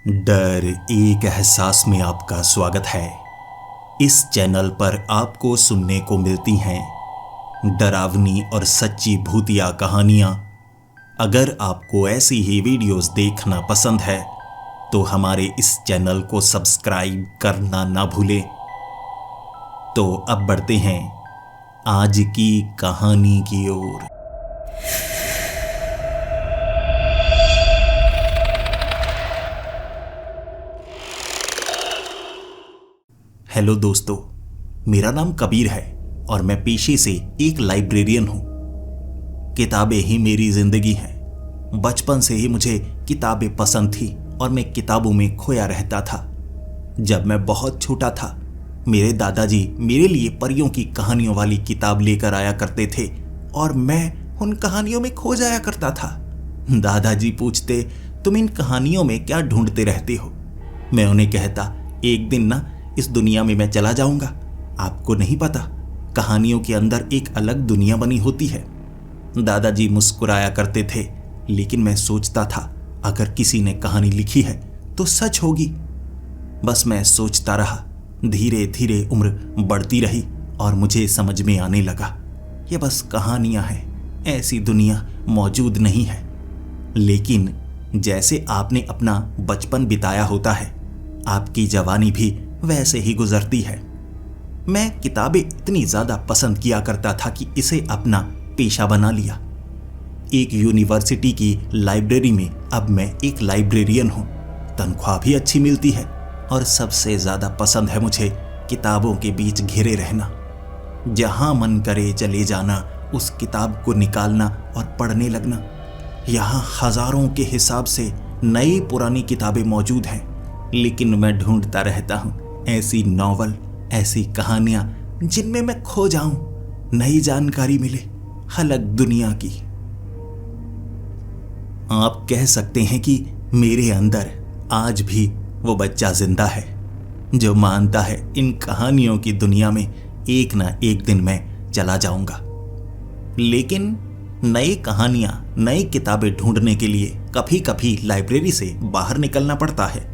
डर एक एहसास में आपका स्वागत है। इस चैनल पर आपको सुनने को मिलती हैं डरावनी और सच्ची भूतिया कहानियाँ। अगर आपको ऐसी ही वीडियोस देखना पसंद है तो हमारे इस चैनल को सब्सक्राइब करना ना भूलें। तो अब बढ़ते हैं आज की कहानी की ओर। हेलो दोस्तों, मेरा नाम कबीर है और मैं पेशे से एक लाइब्रेरियन हूँ। किताबें ही मेरी जिंदगी हैं। बचपन से ही मुझे किताबें पसंद थी और मैं किताबों में खोया रहता था। जब मैं बहुत छोटा था, मेरे दादाजी मेरे लिए परियों की कहानियों वाली किताब लेकर आया करते थे और मैं उन कहानियों में खो जाया करता था। दादाजी पूछते, तुम इन कहानियों में क्या ढूंढते रहते हो? मैं उन्हें कहता, एक दिन ना इस दुनिया में मैं चला जाऊंगा। आपको नहीं पता, कहानियों के अंदर एक अलग दुनिया बनी होती है। दादाजी मुस्कुराया करते थे, लेकिन मैं सोचता था अगर किसी ने कहानी लिखी है तो सच होगी। बस मैं सोचता रहा। धीरे धीरे उम्र बढ़ती रही और मुझे समझ में आने लगा ये बस कहानियां हैं, ऐसी दुनिया मौजूद नहीं है। लेकिन जैसे आपने अपना बचपन बिताया होता है, आपकी जवानी भी वैसे ही गुजरती है। मैं किताबें इतनी ज्यादा पसंद किया करता था कि इसे अपना पेशा बना लिया। एक यूनिवर्सिटी की लाइब्रेरी में अब मैं एक लाइब्रेरियन हूँ। तनख्वाह भी अच्छी मिलती है और सबसे ज्यादा पसंद है मुझे किताबों के बीच घिरे रहना। जहां मन करे चले जाना, उस किताब को निकालना और पढ़ने लगना। यहाँ हजारों के हिसाब से नई पुरानी किताबें मौजूद हैं, लेकिन मैं ढूंढता रहता हूँ ऐसी नॉवल, ऐसी कहानियां जिनमें मैं खो जाऊं, नई जानकारी मिले अलग दुनिया की। आप कह सकते हैं कि मेरे अंदर आज भी वो बच्चा जिंदा है जो मानता है इन कहानियों की दुनिया में एक ना एक दिन मैं चला जाऊंगा। लेकिन नई कहानियां, नई किताबें ढूंढने के लिए कभी कभी लाइब्रेरी से बाहर निकलना पड़ता है।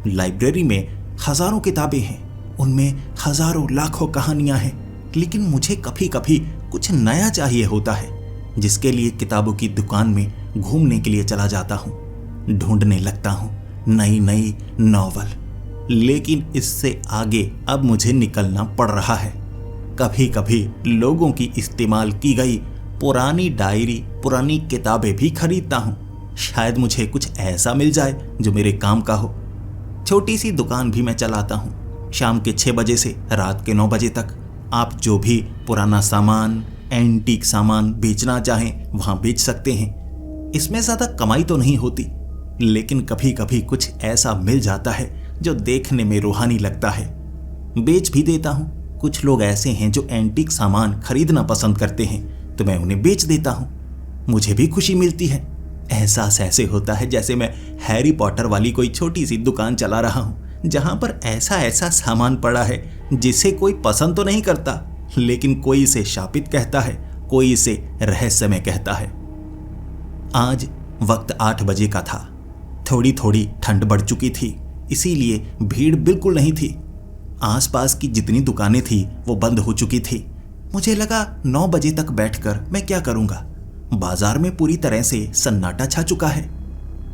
लाइब्रेरी में हजारों किताबें हैं, उनमें हजारों लाखों कहानियां हैं, लेकिन मुझे कभी कभी कुछ नया चाहिए होता है, जिसके लिए किताबों की दुकान में घूमने के लिए चला जाता हूँ। ढूंढने लगता हूँ नई नई नॉवल, लेकिन इससे आगे अब मुझे निकलना पड़ रहा है। कभी कभी लोगों की इस्तेमाल की गई पुरानी डायरी, पुरानी किताबें भी खरीदता हूँ। शायद मुझे कुछ ऐसा मिल जाए जो मेरे काम का हो। छोटी सी दुकान भी मैं चलाता हूँ। शाम के 6 बजे से रात के 9 बजे तक आप जो भी पुराना सामान, एंटीक सामान बेचना चाहें वहाँ बेच सकते हैं। इसमें ज़्यादा कमाई तो नहीं होती, लेकिन कभी कभी कुछ ऐसा मिल जाता है जो देखने में रूहानी लगता है। बेच भी देता हूँ। कुछ लोग ऐसे हैं जो एंटीक सामान खरीदना पसंद करते हैं, तो मैं उन्हें बेच देता हूँ। मुझे भी खुशी मिलती है। एहसास ऐसे होता है जैसे मैं हैरी पॉटर वाली कोई छोटी सी दुकान चला रहा हूँ, जहां पर ऐसा ऐसा सामान पड़ा है जिसे कोई पसंद तो नहीं करता, लेकिन कोई इसे शापित कहता है, कोई इसे रहस्यमय कहता है। आज वक्त 8 बजे का था। थोड़ी थोड़ी ठंड बढ़ चुकी थी, इसीलिए भीड़ बिल्कुल नहीं थी। आसपास की जितनी दुकानें थी वो बंद हो चुकी थी। मुझे लगा 9 बजे तक बैठकर मैं क्या करूंगा। बाजार में पूरी तरह से सन्नाटा छा चुका है,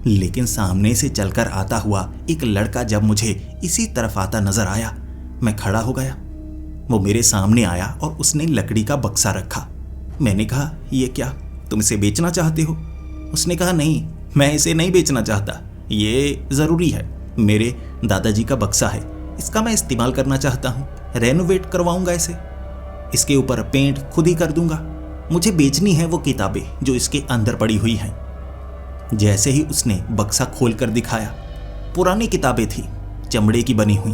लेकिन सामने से चलकर आता हुआ एक लड़का जब मुझे इसी तरफ आता नजर आया, मैं खड़ा हो गया। वो मेरे सामने आया और उसने लकड़ी का बक्सा रखा। मैंने कहा, ये क्या, तुम इसे बेचना चाहते हो? उसने कहा, नहीं, मैं इसे नहीं बेचना चाहता, ये ज़रूरी है, मेरे दादाजी का बक्सा है, इसका मैं इस्तेमाल करना चाहता हूँ, रेनोवेट करवाऊंगा इसे, इसके ऊपर पेंट खुद ही कर दूंगा। मुझे बेचनी है वो किताबें जो इसके अंदर पड़ी हुई हैं। जैसे ही उसने बक्सा खोल कर दिखाया, पुरानी किताबें थी, चमड़े की बनी हुई,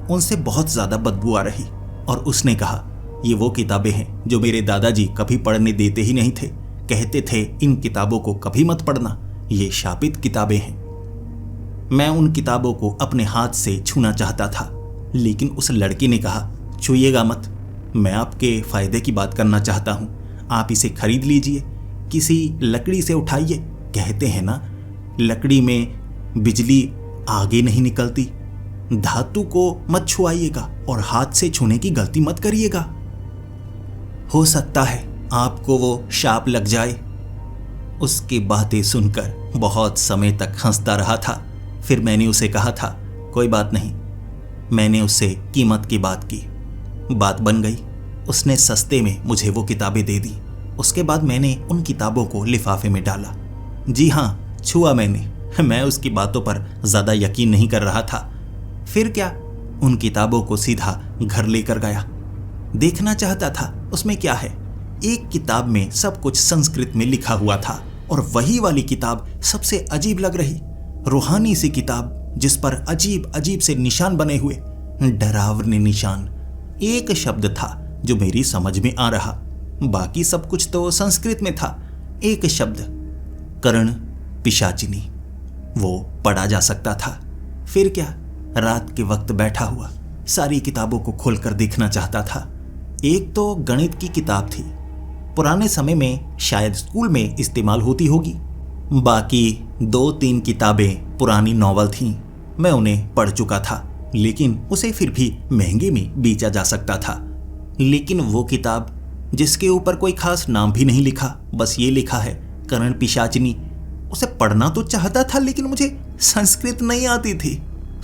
उनसे बहुत ज़्यादा बदबू आ रही। और उसने कहा, ये वो किताबें हैं जो मेरे दादाजी कभी पढ़ने देते ही नहीं थे। कहते थे इन किताबों को कभी मत पढ़ना, ये शापित किताबें हैं। मैं उन किताबों को अपने हाथ से छूना चाहता था, लेकिन उस लड़के ने कहा, छूइएगा मत, मैं आपके फ़ायदे की बात करना चाहता हूँ, आप इसे खरीद लीजिए, किसी लकड़ी से उठाइए। कहते हैं ना, लकड़ी में बिजली आगे नहीं निकलती। धातु को मत छुआइएगा और हाथ से छूने की गलती मत करिएगा, हो सकता है आपको वो शाप लग जाए। उसकी बातें सुनकर बहुत समय तक हंसता रहा था। फिर मैंने उसे कहा था, कोई बात नहीं। मैंने उससे कीमत की बात की, बात बन गई। उसने सस्ते में मुझे वो किताबें दे दी। उसके बाद मैंने उन किताबों को लिफाफे में डाला। जी हाँ, छुआ मैंने। मैं उसकी बातों पर ज़्यादा यकीन नहीं कर रहा था। फिर क्या, उन किताबों को सीधा घर लेकर गया। देखना चाहता था उसमें क्या है। एक किताब में सब कुछ संस्कृत में लिखा हुआ था और वही वाली किताब सबसे अजीब लग रही। रूहानी सी किताब जिस पर अजीब अजीब से निशान बने हुए, डरावने निशान। एक शब्द था जो मेरी समझ में आ रहा, बाकी सब कुछ तो संस्कृत में था। एक शब्द, कर्ण पिशाचिनी, वो पढ़ा जा सकता था। फिर क्या, रात के वक्त बैठा हुआ सारी किताबों को खोलकर देखना चाहता था। एक तो गणित की किताब थी, पुराने समय में शायद स्कूल में इस्तेमाल होती होगी। बाकी 2-3 किताबें पुरानी नॉवल थीं। मैं उन्हें पढ़ चुका था, लेकिन उसे फिर भी महंगे में बेचा जा सकता था। लेकिन वो किताब जिसके ऊपर कोई खास नाम भी नहीं लिखा, बस ये लिखा है कर्ण पिशाचिनी, उसे पढ़ना तो चाहता था लेकिन मुझे संस्कृत नहीं आती थी।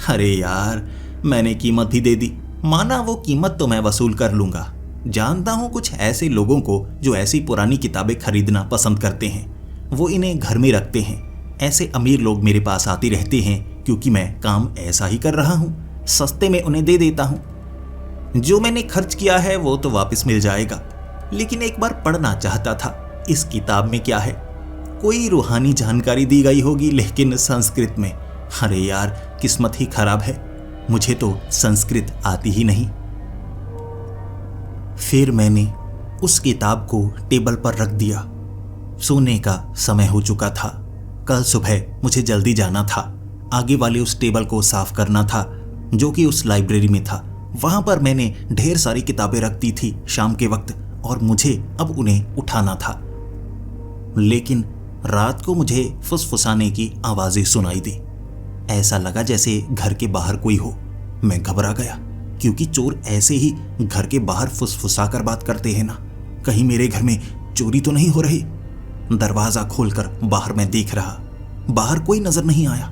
अरे यार, मैंने कीमत भी दे दी। माना वो कीमत तो मैं वसूल कर लूंगा। जानता हूं कुछ ऐसे लोगों को जो ऐसी पुरानी किताबें खरीदना पसंद करते हैं, वो इन्हें घर में रखते हैं। ऐसे अमीर लोग मेरे पास आते रहते हैं क्योंकि मैं काम ऐसा ही कर रहा हूं, सस्ते में उन्हें दे देता हूं। जो मैंने खर्च किया है वो तो वापस मिल जाएगा, लेकिन एक बार पढ़ना चाहता था इस किताब में क्या है। कोई रूहानी जानकारी दी गई होगी, लेकिन संस्कृत में। अरे यार, किस्मत ही खराब है, मुझे तो संस्कृत आती ही नहीं। फिर मैंने उस किताब को टेबल पर रख दिया। सोने का समय हो चुका था। कल सुबह मुझे जल्दी जाना था। आगे वाले उस टेबल को साफ करना था जो कि उस लाइब्रेरी में था। वहां पर मैंने ढेर सारी किताबें रख दी थी शाम के वक्त, और मुझे अब उन्हें उठाना था। लेकिन रात को मुझे फुसफुसाने की आवाजें सुनाई दी। ऐसा लगा जैसे घर के बाहर कोई हो। मैं घबरा गया, क्योंकि चोर ऐसे ही घर के बाहर फुसफुसा कर बात करते हैं ना। कहीं मेरे घर में चोरी तो नहीं हो रही। दरवाजा खोलकर बाहर मैं देख रहा, बाहर कोई नजर नहीं आया।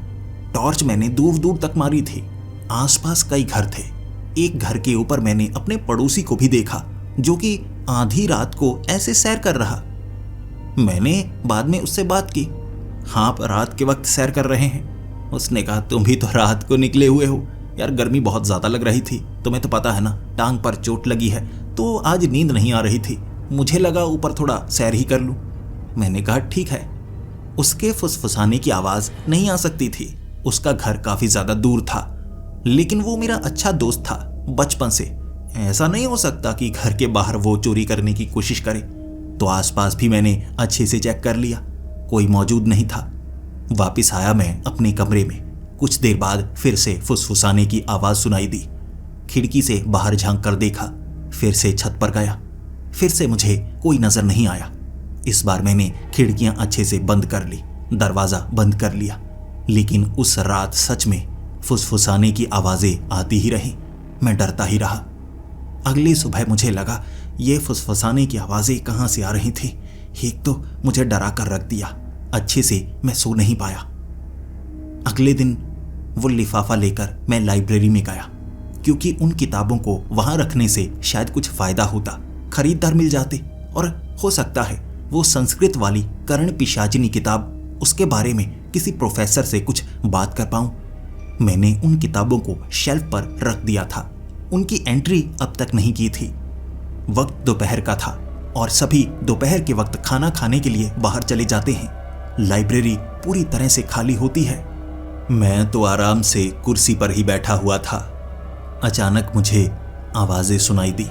टॉर्च मैंने दूर दूर तक मारी थी। आसपास कई घर थे। एक घर के ऊपर मैंने अपने पड़ोसी को भी देखा, जो कि आधी रात को ऐसे सैर कर रहा। मैंने बाद में उससे बात की। हाँ, आप रात के वक्त सैर कर रहे हैं? उसने कहा, तुम भी तो रात को निकले हुए हो। यार, गर्मी बहुत ज़्यादा लग रही थी, तुम्हें तो पता है ना, टांग पर चोट लगी है, तो आज नींद नहीं आ रही थी। मुझे लगा ऊपर थोड़ा सैर ही कर लूँ। मैंने कहा, ठीक है। उसके फुसफुसाने की आवाज़ नहीं आ सकती थी। उसका घर काफ़ी ज़्यादा दूर था, लेकिन वो मेरा अच्छा दोस्त था बचपन से। ऐसा नहीं हो सकता कि घर के बाहर वो चोरी करने की कोशिश करे। तो आसपास भी मैंने अच्छे से चेक कर लिया, कोई मौजूद नहीं था। वापिस आया मैं अपने कमरे में। कुछ देर बाद फिर से फुसफुसाने की आवाज़ सुनाई दी। खिड़की से बाहर झांक कर देखा, फिर से छत पर गया। फिर से मुझे कोई नज़र नहीं आया। इस बार मैंने खिड़कियां अच्छे से बंद कर ली, दरवाज़ा बंद कर लिया। लेकिन उस रात सच में फुसफुसाने की आवाज़ें आती ही रहीं। मैं डरता ही रहा। अगली सुबह मुझे लगा ये फुसफुसाने की आवाज़ें कहाँ से आ रही थी। एक तो मुझे डरा कर रख दिया, अच्छे से मैं सो नहीं पाया। अगले दिन वो लिफाफा लेकर मैं लाइब्रेरी में गया, क्योंकि उन किताबों को वहाँ रखने से शायद कुछ फ़ायदा होता, खरीदार मिल जाते, और हो सकता है वो संस्कृत वाली कर्ण पिशाचिनी किताब, उसके बारे में किसी प्रोफेसर से कुछ बात कर पाऊँ। मैंने उन किताबों को शेल्फ पर रख दिया था। उनकी एंट्री अब तक नहीं की थी। वक्त दोपहर का था और सभी दोपहर के वक्त खाना खाने के लिए बाहर चले जाते हैं। लाइब्रेरी पूरी तरह से खाली होती है। मैं तो आराम से कुर्सी पर ही बैठा हुआ था। अचानक मुझे आवाज़ें सुनाई दी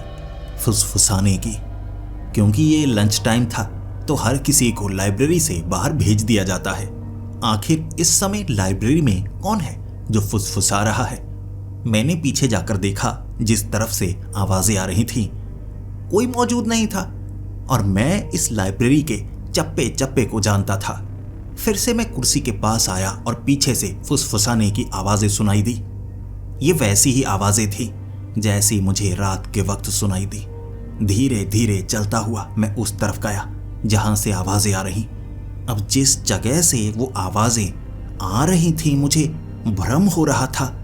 फुसफुसाने की। क्योंकि ये लंच टाइम था तो हर किसी को लाइब्रेरी से बाहर भेज दिया जाता है। आखिर इस समय लाइब्रेरी में कौन है जो फुसफुसा रहा है? मैंने पीछे जाकर देखा, जिस तरफ से आवाज़ें आ रही थीं कोई मौजूद नहीं था, और मैं इस लाइब्रेरी के चप्पे चप्पे को जानता था। फिर से मैं कुर्सी के पास आया और पीछे से फुसफुसाने की आवाजें सुनाई दी। ये वैसी ही आवाजें थी जैसी मुझे रात के वक्त सुनाई दी। धीरे धीरे चलता हुआ मैं उस तरफ गया जहां से आवाजें आ रही। अब जिस जगह से वो आवाजें आ रही थी मुझे भ्रम हो रहा था।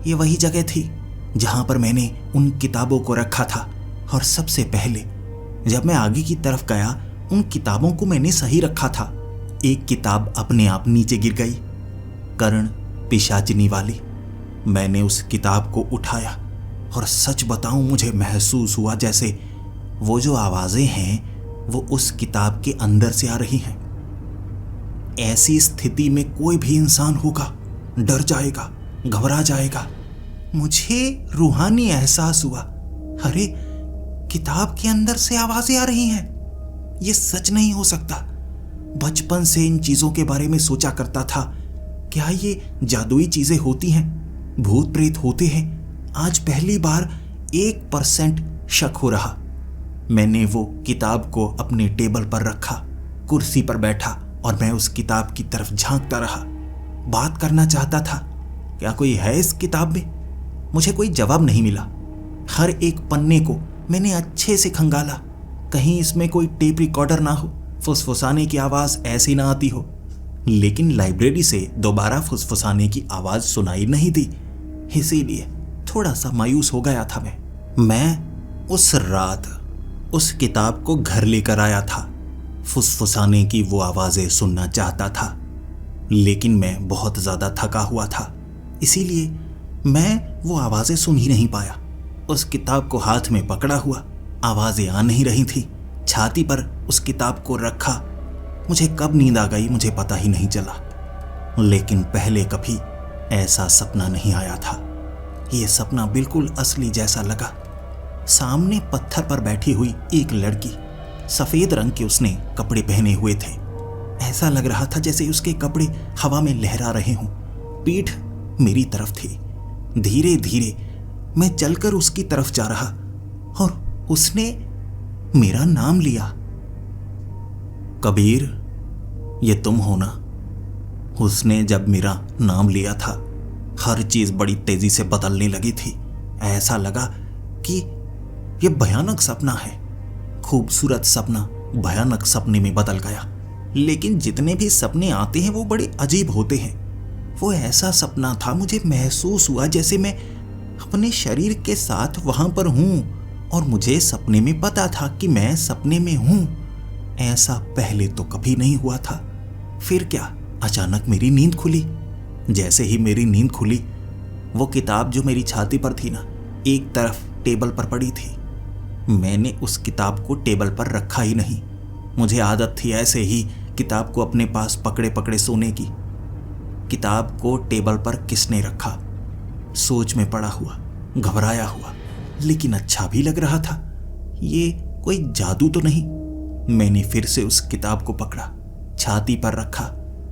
ये वही जगह थी जहां पर मैंने उन किताबों को रखा था। और सबसे पहले जब मैं आगे की तरफ गया, उन किताबों को मैंने सही रखा था। एक किताब अपने आप नीचे गिर गई, कर्ण पिशाचिनी वाली। मैंने उस किताब को उठाया और सच बताऊं मुझे महसूस हुआ जैसे वो जो आवाजें हैं वो उस किताब के अंदर से आ रही हैं। ऐसी स्थिति में कोई भी इंसान होगा, डर जाएगा, घबरा जाएगा। मुझे रूहानी एहसास हुआ, अरे किताब के अंदर से आवाजें आ रही हैं। ये सच नहीं हो सकता। बचपन से इन चीजों के बारे में सोचा करता था, क्या ये जादुई चीजें होती हैं, भूत प्रेत होते हैं। आज पहली बार 1% शक हो रहा। मैंने वो किताब को अपने टेबल पर रखा, कुर्सी पर बैठा और मैं उस किताब की तरफ झांकता रहा। बात करना चाहता था, क्या कोई है इस किताब में? मुझे कोई जवाब नहीं मिला। हर एक पन्ने को मैंने अच्छे से खंगाला, कहीं इसमें कोई टेप रिकॉर्डर ना हो, फुसफुसाने की आवाज ऐसी ना आती हो। लेकिन लाइब्रेरी से दोबारा फुसफुसाने की आवाज सुनाई नहीं दी, इसीलिए थोड़ा सा मायूस हो गया था। मैं उस रात उस किताब को घर लेकर आया था। फुसफुसाने की वो आवाजें सुनना चाहता था, लेकिन मैं बहुत ज्यादा थका हुआ था, इसीलिए मैं वो आवाजें सुन ही नहीं पाया। उस किताब को हाथ में पकड़ा हुआ, आवाजें आ नहीं रही थी। छाती पर उस किताब को रखा। मुझे कब नींद आ गई मुझे पता ही नहीं चला। लेकिन पहले कभी ऐसा सपना नहीं आया था। ये सपना बिल्कुल असली जैसा लगा। सामने पत्थर पर बैठी हुई एक लड़की, सफेद रंग के उसने कपड़े पहने हुए थे। ऐसा लग रहा था जैसे उसके कपड़े हवा में लहरा रहे हों। पीठ मेरी तरफ थी। धीरे धीरे मैं चलकर उसकी तरफ जा रहा और उसने मेरा नाम लिया। कबीर, ये तुम हो ना? उसने जब मेरा नाम लिया था, हर चीज बड़ी तेजी से बदलने लगी थी। ऐसा लगा कि यह भयानक सपना है। खूबसूरत सपना भयानक सपने में बदल गया। लेकिन जितने भी सपने आते हैं वो बड़े अजीब होते हैं। वो ऐसा सपना था, मुझे महसूस हुआ जैसे मैं अपने शरीर के साथ वहां पर हूं और मुझे सपने में पता था कि मैं सपने में हूं। ऐसा पहले तो कभी नहीं हुआ था। फिर क्या, अचानक मेरी नींद खुली। जैसे ही मेरी नींद खुली, वो किताब जो मेरी छाती पर थी ना, एक तरफ टेबल पर पड़ी थी। मैंने उस किताब को टेबल पर रखा ही नहीं। मुझे आदत थी ऐसे ही किताब को अपने पास पकड़े पकड़े सोने की। किताब को टेबल पर किसने रखा? सोच में पड़ा हुआ, घबराया हुआ, लेकिन अच्छा भी लग रहा था। ये कोई जादू तो नहीं। मैंने फिर से उस किताब को पकड़ा, छाती पर रखा,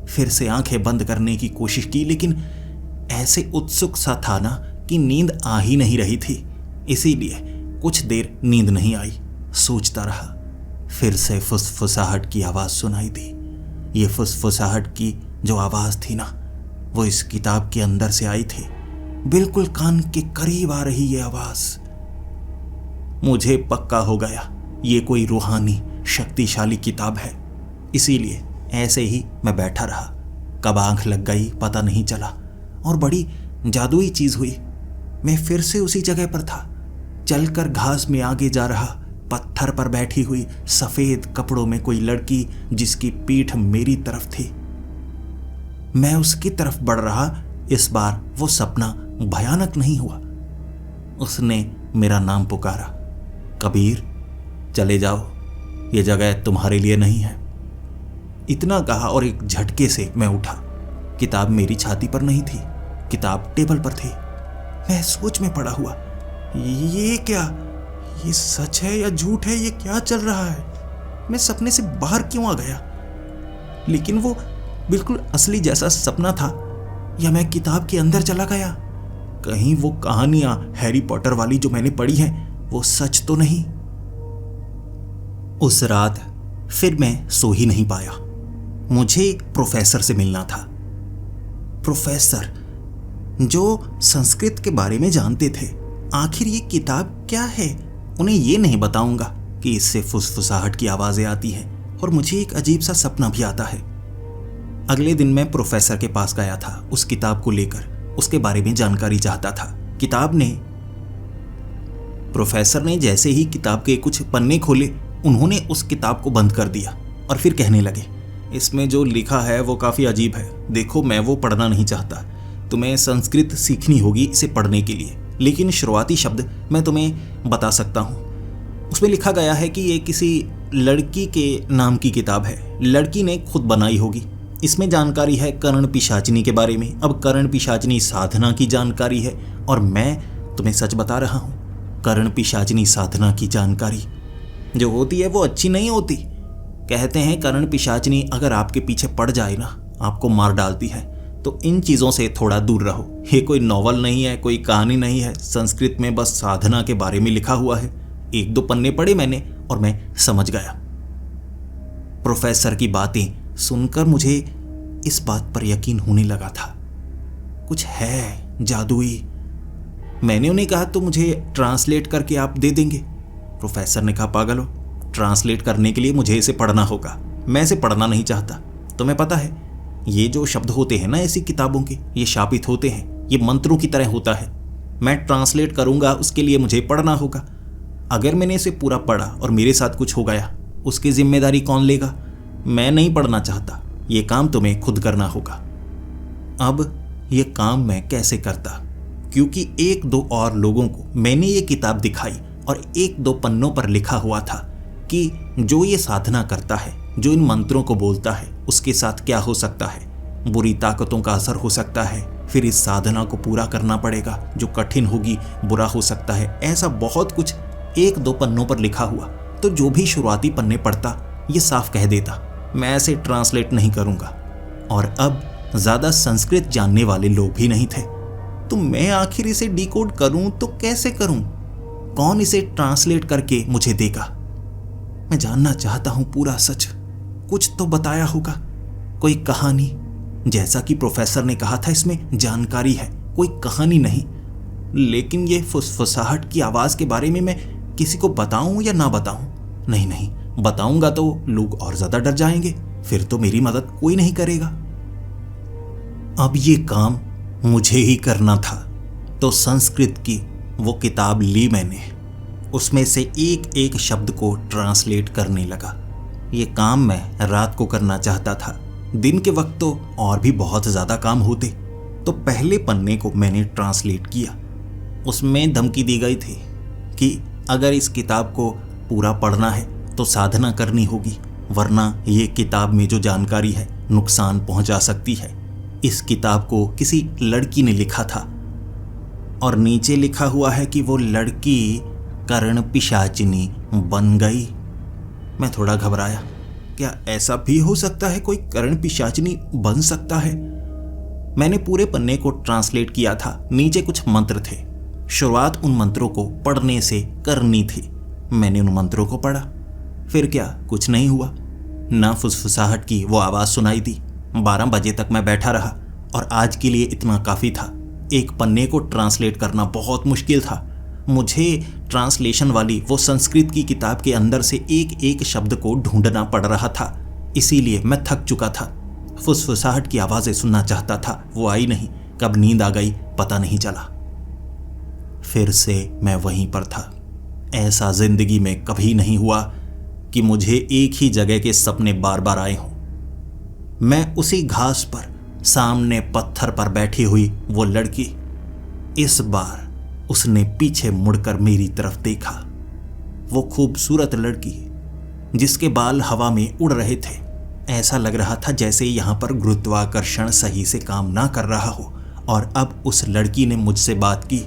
फिर से आंखें बंद करने की कोशिश की, लेकिन ऐसे उत्सुक सा था ना कि नींद आ ही नहीं रही थी। इसीलिए कुछ देर नींद नहीं आई। सोचता रहा। फिर से फुसफुसाहट की आवाज सुनाई दी। ये फुसफुसाहट की जो आवाज थी ना, वो इस किताब के अंदर से आई थी। बिल्कुल कान के करीब आ रही ये आवाज। मुझे पक्का हो गया ये कोई रूहानी शक्तिशाली किताब है। इसीलिए ऐसे ही मैं बैठा रहा। कब आंख लग गई पता नहीं चला और बड़ी जादुई चीज हुई। मैं फिर से उसी जगह पर था, चलकर घास में आगे जा रहा। पत्थर पर बैठी हुई सफेद कपड़ों में कोई लड़की जिसकी पीठ मेरी तरफ थी। मैं उसकी तरफ बढ़ रहा। इस बार वो सपना भयानक नहीं हुआ। उसने मेरा नाम पुकारा, कबीर चले जाओ, ये जगह तुम्हारे लिए नहीं है। इतना कहा और एक झटके से मैं उठा। किताब मेरी छाती पर नहीं थी, किताब टेबल पर थी। मैं सोच में पड़ा हुआ, ये क्या, ये सच है या झूठ है? ये क्या चल रहा है? मैं सपने से बाहर क्यों आ गया? लेकिन वो बिल्कुल असली जैसा सपना था या मैं किताब के अंदर चला गया? कहीं वो कहानियां हैरी पॉटर वाली जो मैंने पढ़ी हैं वो सच तो नहीं? उस रात फिर मैं सो ही नहीं पाया। मुझे प्रोफेसर से मिलना था। प्रोफेसर जो संस्कृत के बारे में जानते थे। आखिर ये किताब क्या है? उन्हें ये नहीं बताऊंगा कि इससे फुसफुसाहट की आवाजें आती हैं और मुझे एक अजीब सा सपना भी आता है। अगले दिन मैं प्रोफेसर के पास गया था उस किताब को लेकर, उसके बारे में जानकारी चाहता था। प्रोफेसर ने जैसे ही किताब के कुछ पन्ने खोले, उन्होंने उस किताब को बंद कर दिया और फिर कहने लगे, इसमें जो लिखा है वो काफ़ी अजीब है। देखो, मैं वो पढ़ना नहीं चाहता। तुम्हें संस्कृत सीखनी होगी इसे पढ़ने के लिए, लेकिन शुरुआती शब्द मैं तुम्हें बता सकता हूँ। उसमें लिखा गया है कि ये किसी लड़की के नाम की किताब है, लड़की ने खुद बनाई होगी। इसमें जानकारी है कर्ण पिशाचिनी के बारे में। अब कर्ण पिशाचिनी साधना की जानकारी है और मैं तुम्हें सच बता रहा हूँ, कर्ण पिशाचिनी साधना की जानकारी जो होती है वो अच्छी नहीं होती। कहते हैं कर्ण पिशाचिनी अगर आपके पीछे पड़ जाए ना, आपको मार डालती है। तो इन चीज़ों से थोड़ा दूर रहो। ये कोई नॉवल नहीं है, कोई कहानी नहीं है। संस्कृत में बस साधना के बारे में लिखा हुआ है। 1-2 पन्ने पढ़े मैंने और मैं समझ गया। प्रोफेसर की बातें सुनकर मुझे इस बात पर यकीन होने लगा था, कुछ है जादुई। मैंने उन्हें कहा, तो मुझे ट्रांसलेट करके आप दे देंगे? प्रोफेसर ने कहा, पागल हो, ट्रांसलेट करने के लिए मुझे इसे पढ़ना होगा। मैं इसे पढ़ना नहीं चाहता। तुम्हें पता है, ये जो शब्द होते हैं ना ऐसी किताबों के, ये शापित होते हैं, ये मंत्रों की तरह होता है। मैं ट्रांसलेट करूंगा, उसके लिए मुझे पढ़ना होगा। अगर मैंने इसे पूरा पढ़ा और मेरे साथ कुछ हो गया, उसकी जिम्मेदारी कौन लेगा? मैं नहीं पढ़ना चाहता। ये काम तुम्हें खुद करना होगा। अब ये काम मैं कैसे करता? क्योंकि 1-2 और लोगों को मैंने ये किताब दिखाई और 1-2 पन्नों पर लिखा हुआ था कि जो ये साधना करता है, जो इन मंत्रों को बोलता है, उसके साथ क्या हो सकता है। बुरी ताकतों का असर हो सकता है, फिर इस साधना को पूरा करना पड़ेगा, जो कठिन होगी, बुरा हो सकता है। ऐसा बहुत कुछ 1-2 पन्नों पर लिखा हुआ। तो जो भी शुरुआती पन्ने पढ़ता, ये साफ कह देता, मैं ऐसे ट्रांसलेट नहीं करूंगा। और अब ज़्यादा संस्कृत जानने वाले लोग भी नहीं थे। तो मैं आखिर इसे डिकोड करूं तो कैसे करूं? कौन इसे ट्रांसलेट करके मुझे देगा? मैं जानना चाहता हूं पूरा सच। कुछ तो बताया होगा, कोई कहानी, जैसा कि प्रोफेसर ने कहा था इसमें जानकारी है, कोई कहानी नहीं। लेकिन ये फुसफुसाहट की आवाज़ के बारे में मैं किसी को बताऊं या ना बताऊं? नहीं, बताऊंगा तो लोग और ज़्यादा डर जाएंगे, फिर तो मेरी मदद कोई नहीं करेगा। अब ये काम मुझे ही करना था। तो संस्कृत की वो किताब ली मैंने, उसमें से एक शब्द को ट्रांसलेट करने लगा। ये काम मैं रात को करना चाहता था, दिन के वक्त तो और भी बहुत ज़्यादा काम होते। तो पहले पन्ने को मैंने ट्रांसलेट किया। उसमें धमकी दी गई थी कि अगर इस किताब को पूरा पढ़ना है तो साधना करनी होगी, वरना ये किताब में जो जानकारी है नुकसान पहुंचा सकती है। इस किताब को किसी लड़की ने लिखा था और नीचे लिखा हुआ है कि वो लड़की कर्ण पिशाचिनी बन गई। मैं थोड़ा घबराया, क्या ऐसा भी हो सकता है? कोई कर्ण पिशाचिनी बन सकता है? मैंने पूरे पन्ने को ट्रांसलेट किया था। नीचे कुछ मंत्र थे, शुरुआत उन मंत्रों को पढ़ने से करनी थी। मैंने उन मंत्रों को पढ़ा, फिर क्या, कुछ नहीं हुआ। ना फुसफुसाहट की वो आवाज़ सुनाई दी। 12 बजे तक मैं बैठा रहा और आज के लिए इतना काफ़ी था। एक पन्ने को ट्रांसलेट करना बहुत मुश्किल था। मुझे ट्रांसलेशन वाली वो संस्कृत की किताब के अंदर से एक शब्द को ढूंढना पड़ रहा था, इसीलिए मैं थक चुका था। फुसफुसाहट की आवाज़ें सुनना चाहता था, वो आई नहीं। कब नींद आ गई पता नहीं चला। फिर से मैं वहीं पर था। ऐसा जिंदगी में कभी नहीं हुआ कि मुझे एक ही जगह के सपने बार बार आए हों। मैं उसी घास पर सामने पत्थर पर बैठी हुई वो लड़की, इस बार उसने पीछे मुड़कर मेरी तरफ देखा। वो खूबसूरत लड़की जिसके बाल हवा में उड़ रहे थे। ऐसा लग रहा था जैसे यहाँ पर गुरुत्वाकर्षण सही से काम ना कर रहा हो। और अब उस लड़की ने मुझसे बात की।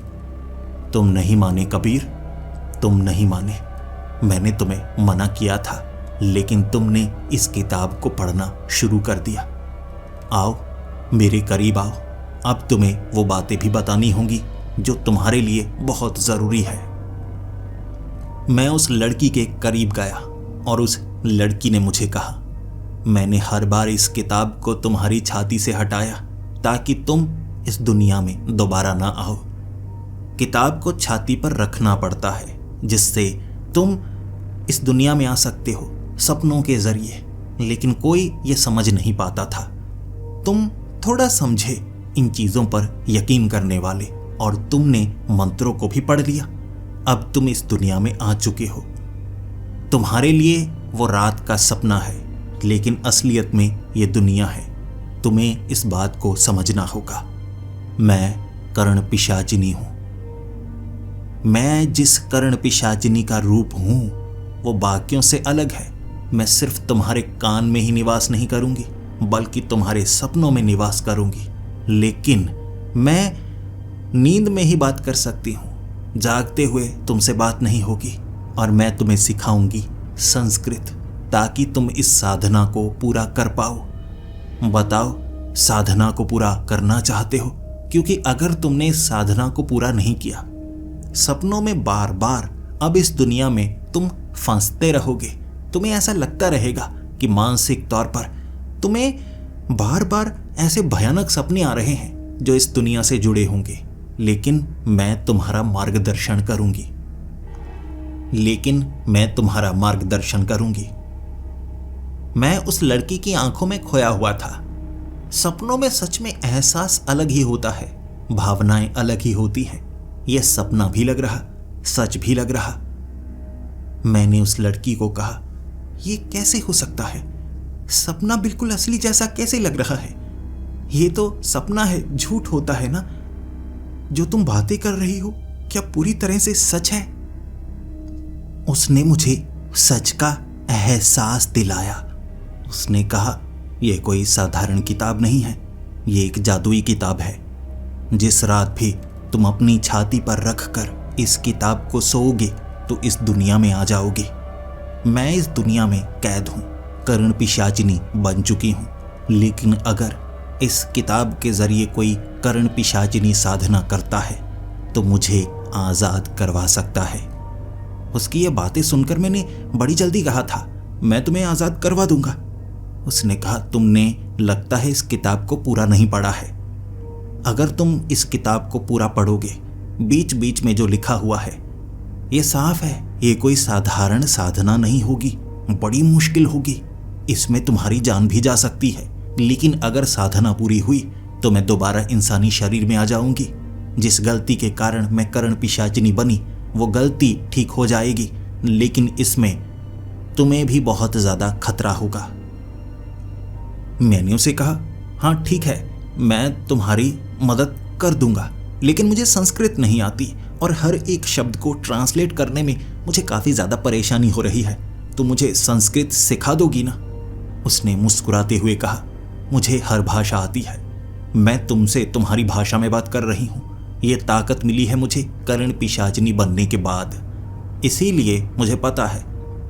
तुम नहीं माने कबीर, तुम नहीं माने। मैंने तुम्हें मना किया था, लेकिन तुमने इस किताब को पढ़ना शुरू कर दिया। आओ मेरे करीब आओ, अब तुम्हें वो बातें भी बतानी होंगी जो तुम्हारे लिए बहुत ज़रूरी है। मैं उस लड़की के करीब गया और उस लड़की ने मुझे कहा, मैंने हर बार इस किताब को तुम्हारी छाती से हटाया ताकि तुम इस दुनिया में दोबारा ना आओ। किताब को छाती पर रखना पड़ता है जिससे तुम इस दुनिया में आ सकते हो सपनों के जरिए, लेकिन कोई ये समझ नहीं पाता था। तुम थोड़ा समझे इन चीजों पर यकीन करने वाले, और तुमने मंत्रों को भी पढ़ लिया। अब तुम इस दुनिया में आ चुके हो। तुम्हारे लिए वो रात का सपना है, लेकिन असलियत में ये दुनिया है। तुम्हें इस बात को समझना होगा। मैं कर्ण पिशाचिनी हूं। मैं जिस कर्ण पिशाचिनी का रूप हूं वो बाकियों से अलग है। मैं सिर्फ तुम्हारे कान में ही निवास नहीं करूंगी, बल्कि तुम्हारे सपनों में निवास करूंगी। लेकिन मैं नींद में ही बात कर सकती हूं। जागते हुए तुमसे बात नहीं होगी, और मैं तुम्हें सिखाऊंगी संस्कृत, ताकि तुम इस साधना को पूरा कर पाओ। बताओ, साधना को पूरा करना चाहते हो? क्योंकि अगर तुमने इस साधना को पूरा नहीं किया, सपनों में बार बार अब इस दुनिया में तुम फंसते रहोगे। तुम्हें ऐसा लगता रहेगा कि मानसिक तौर पर तुम्हें बार बार ऐसे भयानक सपने आ रहे हैं जो इस दुनिया से जुड़े होंगे। लेकिन मैं तुम्हारा मार्गदर्शन करूंगी। मैं उस लड़की की आंखों में खोया हुआ था। सपनों में सच में एहसास अलग ही होता है, भावनाएं अलग ही होती हैं। यह सपना भी लग रहा, सच भी लग रहा। मैंने उस लड़की को कहा, यह कैसे हो सकता है? सपना बिल्कुल असली जैसा कैसे लग रहा है? यह तो सपना है, झूठ होता है ना? जो तुम बातें कर रही हो क्या पूरी तरह से सच है? उसने मुझे सच का एहसास दिलाया। उसने कहा, यह कोई साधारण किताब नहीं है, यह एक जादुई किताब है। जिस रात भी तुम अपनी छाती पर रखकर इस किताब को सोओगे तो इस दुनिया में आ जाओगे। मैं इस दुनिया में कैद हूं, कर्ण पिशाचिनी बन चुकी हूं। लेकिन अगर इस किताब के जरिए कोई कर्ण पिशाचिनी साधना करता है तो मुझे आजाद करवा सकता है। उसकी ये बातें सुनकर मैंने बड़ी जल्दी कहा था, मैं तुम्हें आजाद करवा दूंगा। उसने कहा, तुमने लगता है इस किताब को पूरा नहीं पढ़ा है। अगर तुम इस किताब को पूरा पढ़ोगे, बीच बीच में जो लिखा हुआ है, ये साफ है, ये कोई साधारण साधना नहीं होगी, बड़ी मुश्किल होगी। इसमें तुम्हारी जान भी जा सकती है। लेकिन अगर साधना पूरी हुई तो मैं दोबारा इंसानी शरीर में आ जाऊंगी। जिस गलती के कारण मैं कर्ण पिशाचिनी बनी, वो गलती ठीक हो जाएगी, लेकिन इसमें तुम्हें भी बहुत ज्यादा खतरा होगा। मैंने उसे कहा, हाँ ठीक है, मैं तुम्हारी मदद कर दूंगा, लेकिन मुझे संस्कृत नहीं आती और हर एक शब्द को ट्रांसलेट करने में मुझे काफी ज्यादा परेशानी हो रही है। तो मुझे संस्कृत सिखा दोगी ना? उसने मुस्कुराते हुए कहा, मुझे हर भाषा आती है। मैं तुमसे तुम्हारी भाषा में बात कर रही हूँ। ये ताकत मिली है मुझे कर्ण पिशाचिनी बनने के बाद। इसीलिए मुझे पता है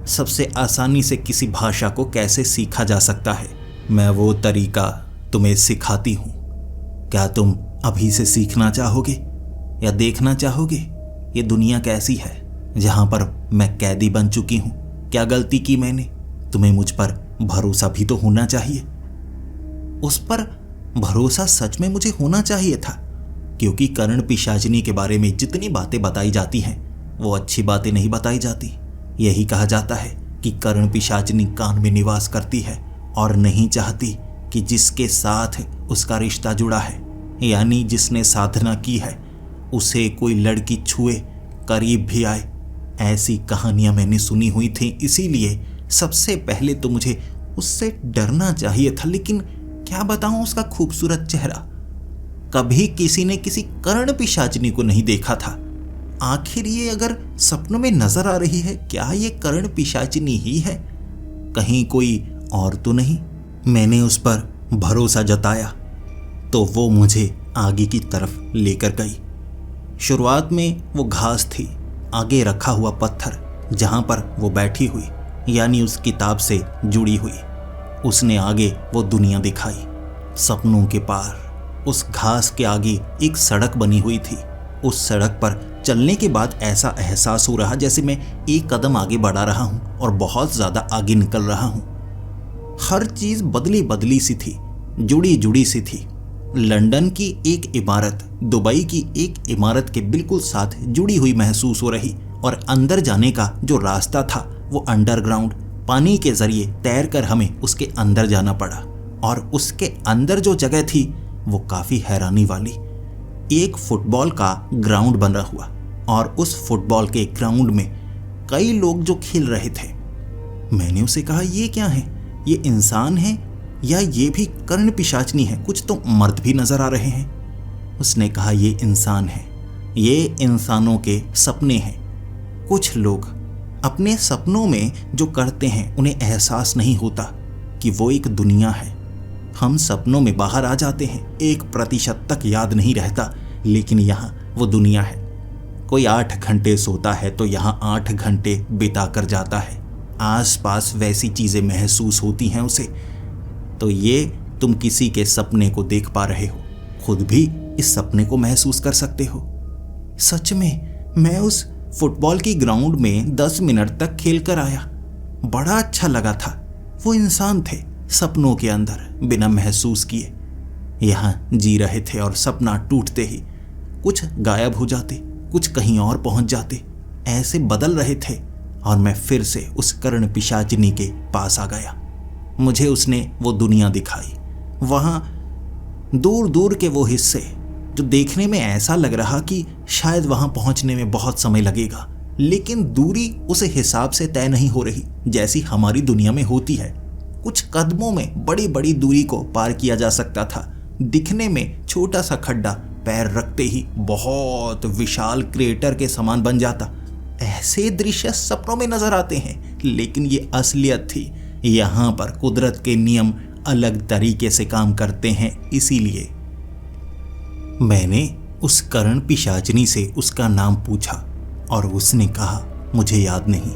सबसे आसानी से किसी भाषा को कैसे सीखा जा सकता है। मैं वो तरीका तुम्हें सिखाती हूँ। क्या तुम अभी से सीखना चाहोगे या देखना चाहोगे ये दुनिया कैसी है जहां पर मैं कैदी बन चुकी हूँ? क्या गलती की मैंने? तुम्हें मुझ पर भरोसा भी तो होना चाहिए। उस पर भरोसा सच में मुझे होना चाहिए था, क्योंकि कर्ण पिशाचिनी के बारे में जितनी बातें बताई जाती हैं वो अच्छी बातें नहीं बताई जाती। यही कहा जाता है कि कर्ण पिशाचिनी कान में निवास करती है और नहीं चाहती कि जिसके साथ उसका रिश्ता जुड़ा है, यानी जिसने साधना की है, उसे कोई लड़की छुए, करीब भी आए। ऐसी कहानियां मैंने सुनी हुई थी, इसीलिए सबसे पहले तो मुझे उससे डरना चाहिए था। लेकिन क्या बताऊं उसका खूबसूरत चेहरा। कभी किसी ने किसी कर्ण पिशाचिनी को नहीं देखा था। आखिर ये अगर सपनों में नजर आ रही है, क्या ये कर्ण पिशाचिनी ही है? कहीं कोई और तो नहीं? मैंने उस पर भरोसा जताया तो वो मुझे आगे की तरफ लेकर गई। शुरुआत में वो घास थी, आगे रखा हुआ पत्थर जहां पर वो बैठी हुई, यानी उस किताब से जुड़ी हुई। उसने आगे वो दुनिया दिखाई, सपनों के पार। उस घास के आगे एक सड़क बनी हुई थी। उस सड़क पर चलने के बाद ऐसा एहसास हो रहा जैसे मैं एक कदम आगे बढ़ा रहा हूं और बहुत ज्यादा आगे निकल रहा हूं। हर चीज बदली बदली सी थी, जुड़ी जुड़ी सी थी। लंदन की एक इमारत दुबई की एक इमारत के बिल्कुल साथ जुड़ी हुई महसूस हो रही, और अंदर जाने का जो रास्ता था वो अंडरग्राउंड पानी के जरिए तैरकर हमें उसके अंदर जाना पड़ा। और उसके अंदर जो जगह थी वो काफी हैरानी वाली। एक फुटबॉल का ग्राउंड बना हुआ, और उस फुटबॉल के ग्राउंड में कई लोग जो खेल रहे थे। मैंने उसे कहा, ये क्या है? ये इंसान है या ये भी कर्ण पिशाचनी है? कुछ तो मर्द भी नजर आ रहे हैं। उसने कहा, ये इंसान है, ये इंसानों के सपने हैं। कुछ लोग अपने सपनों में जो करते हैं उन्हें एहसास नहीं होता कि वो एक दुनिया है। हम सपनों में बाहर आ जाते हैं, 1% तक याद नहीं रहता, लेकिन यहाँ वो दुनिया है। कोई 8 घंटे सोता है तो यहाँ 8 घंटे बिता कर जाता है। आसपास वैसी चीजें महसूस होती हैं उसे। तो ये तुम किसी के सपने को देख पा रहे हो, खुद भी इस सपने को महसूस कर सकते हो। सच में मैं उस फुटबॉल की ग्राउंड में 10 मिनट तक खेल कर आया। बड़ा अच्छा लगा था। वो इंसान थे सपनों के अंदर, बिना महसूस किए यहाँ जी रहे थे, और सपना टूटते ही कुछ गायब हो जाते, कुछ कहीं और पहुंच जाते, ऐसे बदल रहे थे। और मैं फिर से उस कर्ण पिशाचिनी के पास आ गया। मुझे उसने वो दुनिया दिखाई। वहां दूर दूर के वो हिस्से जो देखने में ऐसा लग रहा कि शायद वहां पहुंचने में बहुत समय लगेगा, लेकिन दूरी उस हिसाब से तय नहीं हो रही जैसी हमारी दुनिया में होती है। कुछ कदमों में बड़ी बड़ी दूरी को पार किया जा सकता था। दिखने में छोटा सा खड्डा पैर रखते ही बहुत विशाल क्रेटर के समान बन जाता। ऐसे दृश्य सपनों में नजर आते हैं, लेकिन ये असलियत थी। यहाँ पर कुदरत के नियम अलग तरीके से काम करते हैं। इसीलिए मैंने उस कर्ण पिशाचिनी से उसका नाम पूछा, और उसने कहा, मुझे याद नहीं,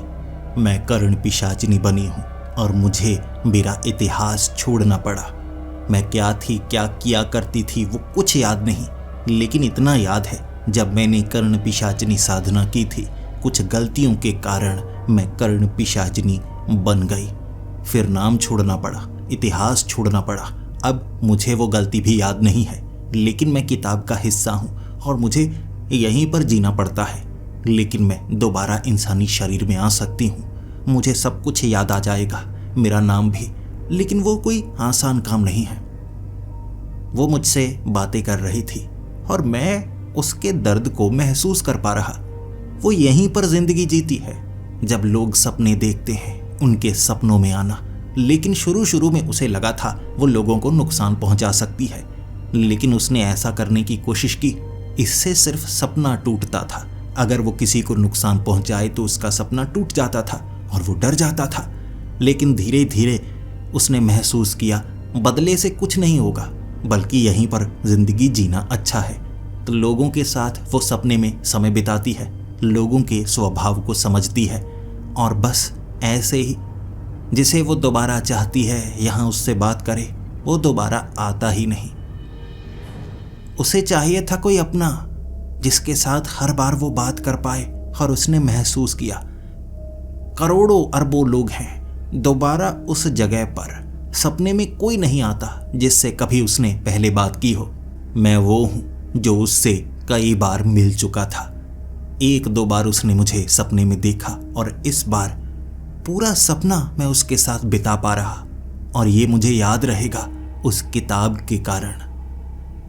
मैं कर्ण पिशाचिनी बनी हूँ और मुझे मेरा इतिहास छोड़ना पड़ा। मैं क्या थी, क्या किया करती थी, वो कुछ याद नहीं, लेकिन इतना याद है जब मैंने कर्ण पिशाचिनी साधना की थी, कुछ गलतियों के कारण मैं कर्ण पिशाचिनी बन गई। फिर नाम छोड़ना पड़ा, इतिहास छोड़ना पड़ा। अब मुझे वो गलती भी याद नहीं है, लेकिन मैं किताब का हिस्सा हूँ और मुझे यहीं पर जीना पड़ता है। लेकिन मैं दोबारा इंसानी शरीर में आ सकती हूँ। मुझे सब कुछ याद आ जाएगा, मेरा नाम भी। लेकिन वो कोई आसान काम नहीं है। वो मुझसे बातें कर रही थी और मैं उसके दर्द को महसूस कर पा रहा। वो यहीं पर जिंदगी जीती है। जब लोग सपने देखते हैं, उनके सपनों में आना। लेकिन शुरू में उसे लगा था वो लोगों को नुकसान पहुंचा सकती है, लेकिन उसने ऐसा करने की कोशिश की। इससे सिर्फ सपना टूटता था। अगर वो किसी को नुकसान पहुंचाए तो उसका सपना टूट जाता था और वो डर जाता था। लेकिन धीरे धीरे उसने महसूस किया, बदले से कुछ नहीं होगा, बल्कि यहीं पर जिंदगी जीना अच्छा है। तो लोगों के साथ वो सपने में समय बिताती है, लोगों के स्वभाव को समझती है, और बस ऐसे ही जिसे वो दोबारा चाहती है यहाँ उससे बात करे, वो दोबारा आता ही नहीं। उसे चाहिए था कोई अपना जिसके साथ हर बार वो बात कर पाए। और उसने महसूस किया करोड़ों अरबों लोग हैं, दोबारा उस जगह पर सपने में कोई नहीं आता जिससे कभी उसने पहले बात की हो। मैं वो हूं जो उससे कई बार मिल चुका था। 1-2 बार उसने मुझे सपने में देखा, और इस बार पूरा सपना मैं उसके साथ बिता पा रहा। और ये मुझे याद रहेगा उस किताब के कारण।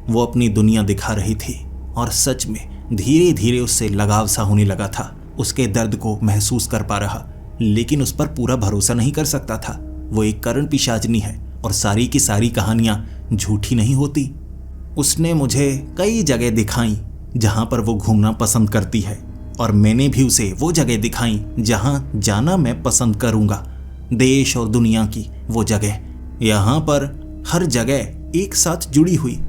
वो अपनी दुनिया दिखा रही थी, और सच में धीरे धीरे उससे लगाव सा होने लगा था। उसके दर्द को महसूस कर पा रहा, लेकिन उस पर पूरा भरोसा नहीं कर सकता था। वो एक कर्ण पिशाचिनी है, और सारी की सारी कहानियां झूठी नहीं होती। उसने मुझे कई जगह दिखाई जहां पर वो घूमना पसंद करती है, और मैंने भी उसे वो जगह दिखाई जहां जाना मैं पसंद करूंगा। देश और दुनिया की वो जगह, यहाँ पर हर जगह एक साथ जुड़ी हुई।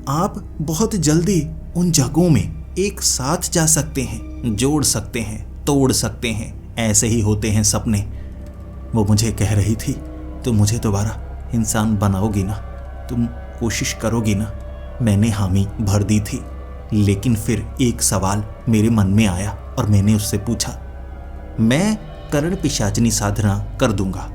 आप बहुत जल्दी उन जगहों में एक साथ जा सकते हैं, जोड़ सकते हैं, तोड़ सकते हैं। ऐसे ही होते हैं सपने। वो मुझे कह रही थी, तुम मुझे दोबारा इंसान बनाओगी ना, तुम कोशिश करोगी ना। मैंने हामी भर दी थी, लेकिन फिर एक सवाल मेरे मन में आया और मैंने उससे पूछा, मैं कर्ण पिशाचिनी साधना कर दूंगा,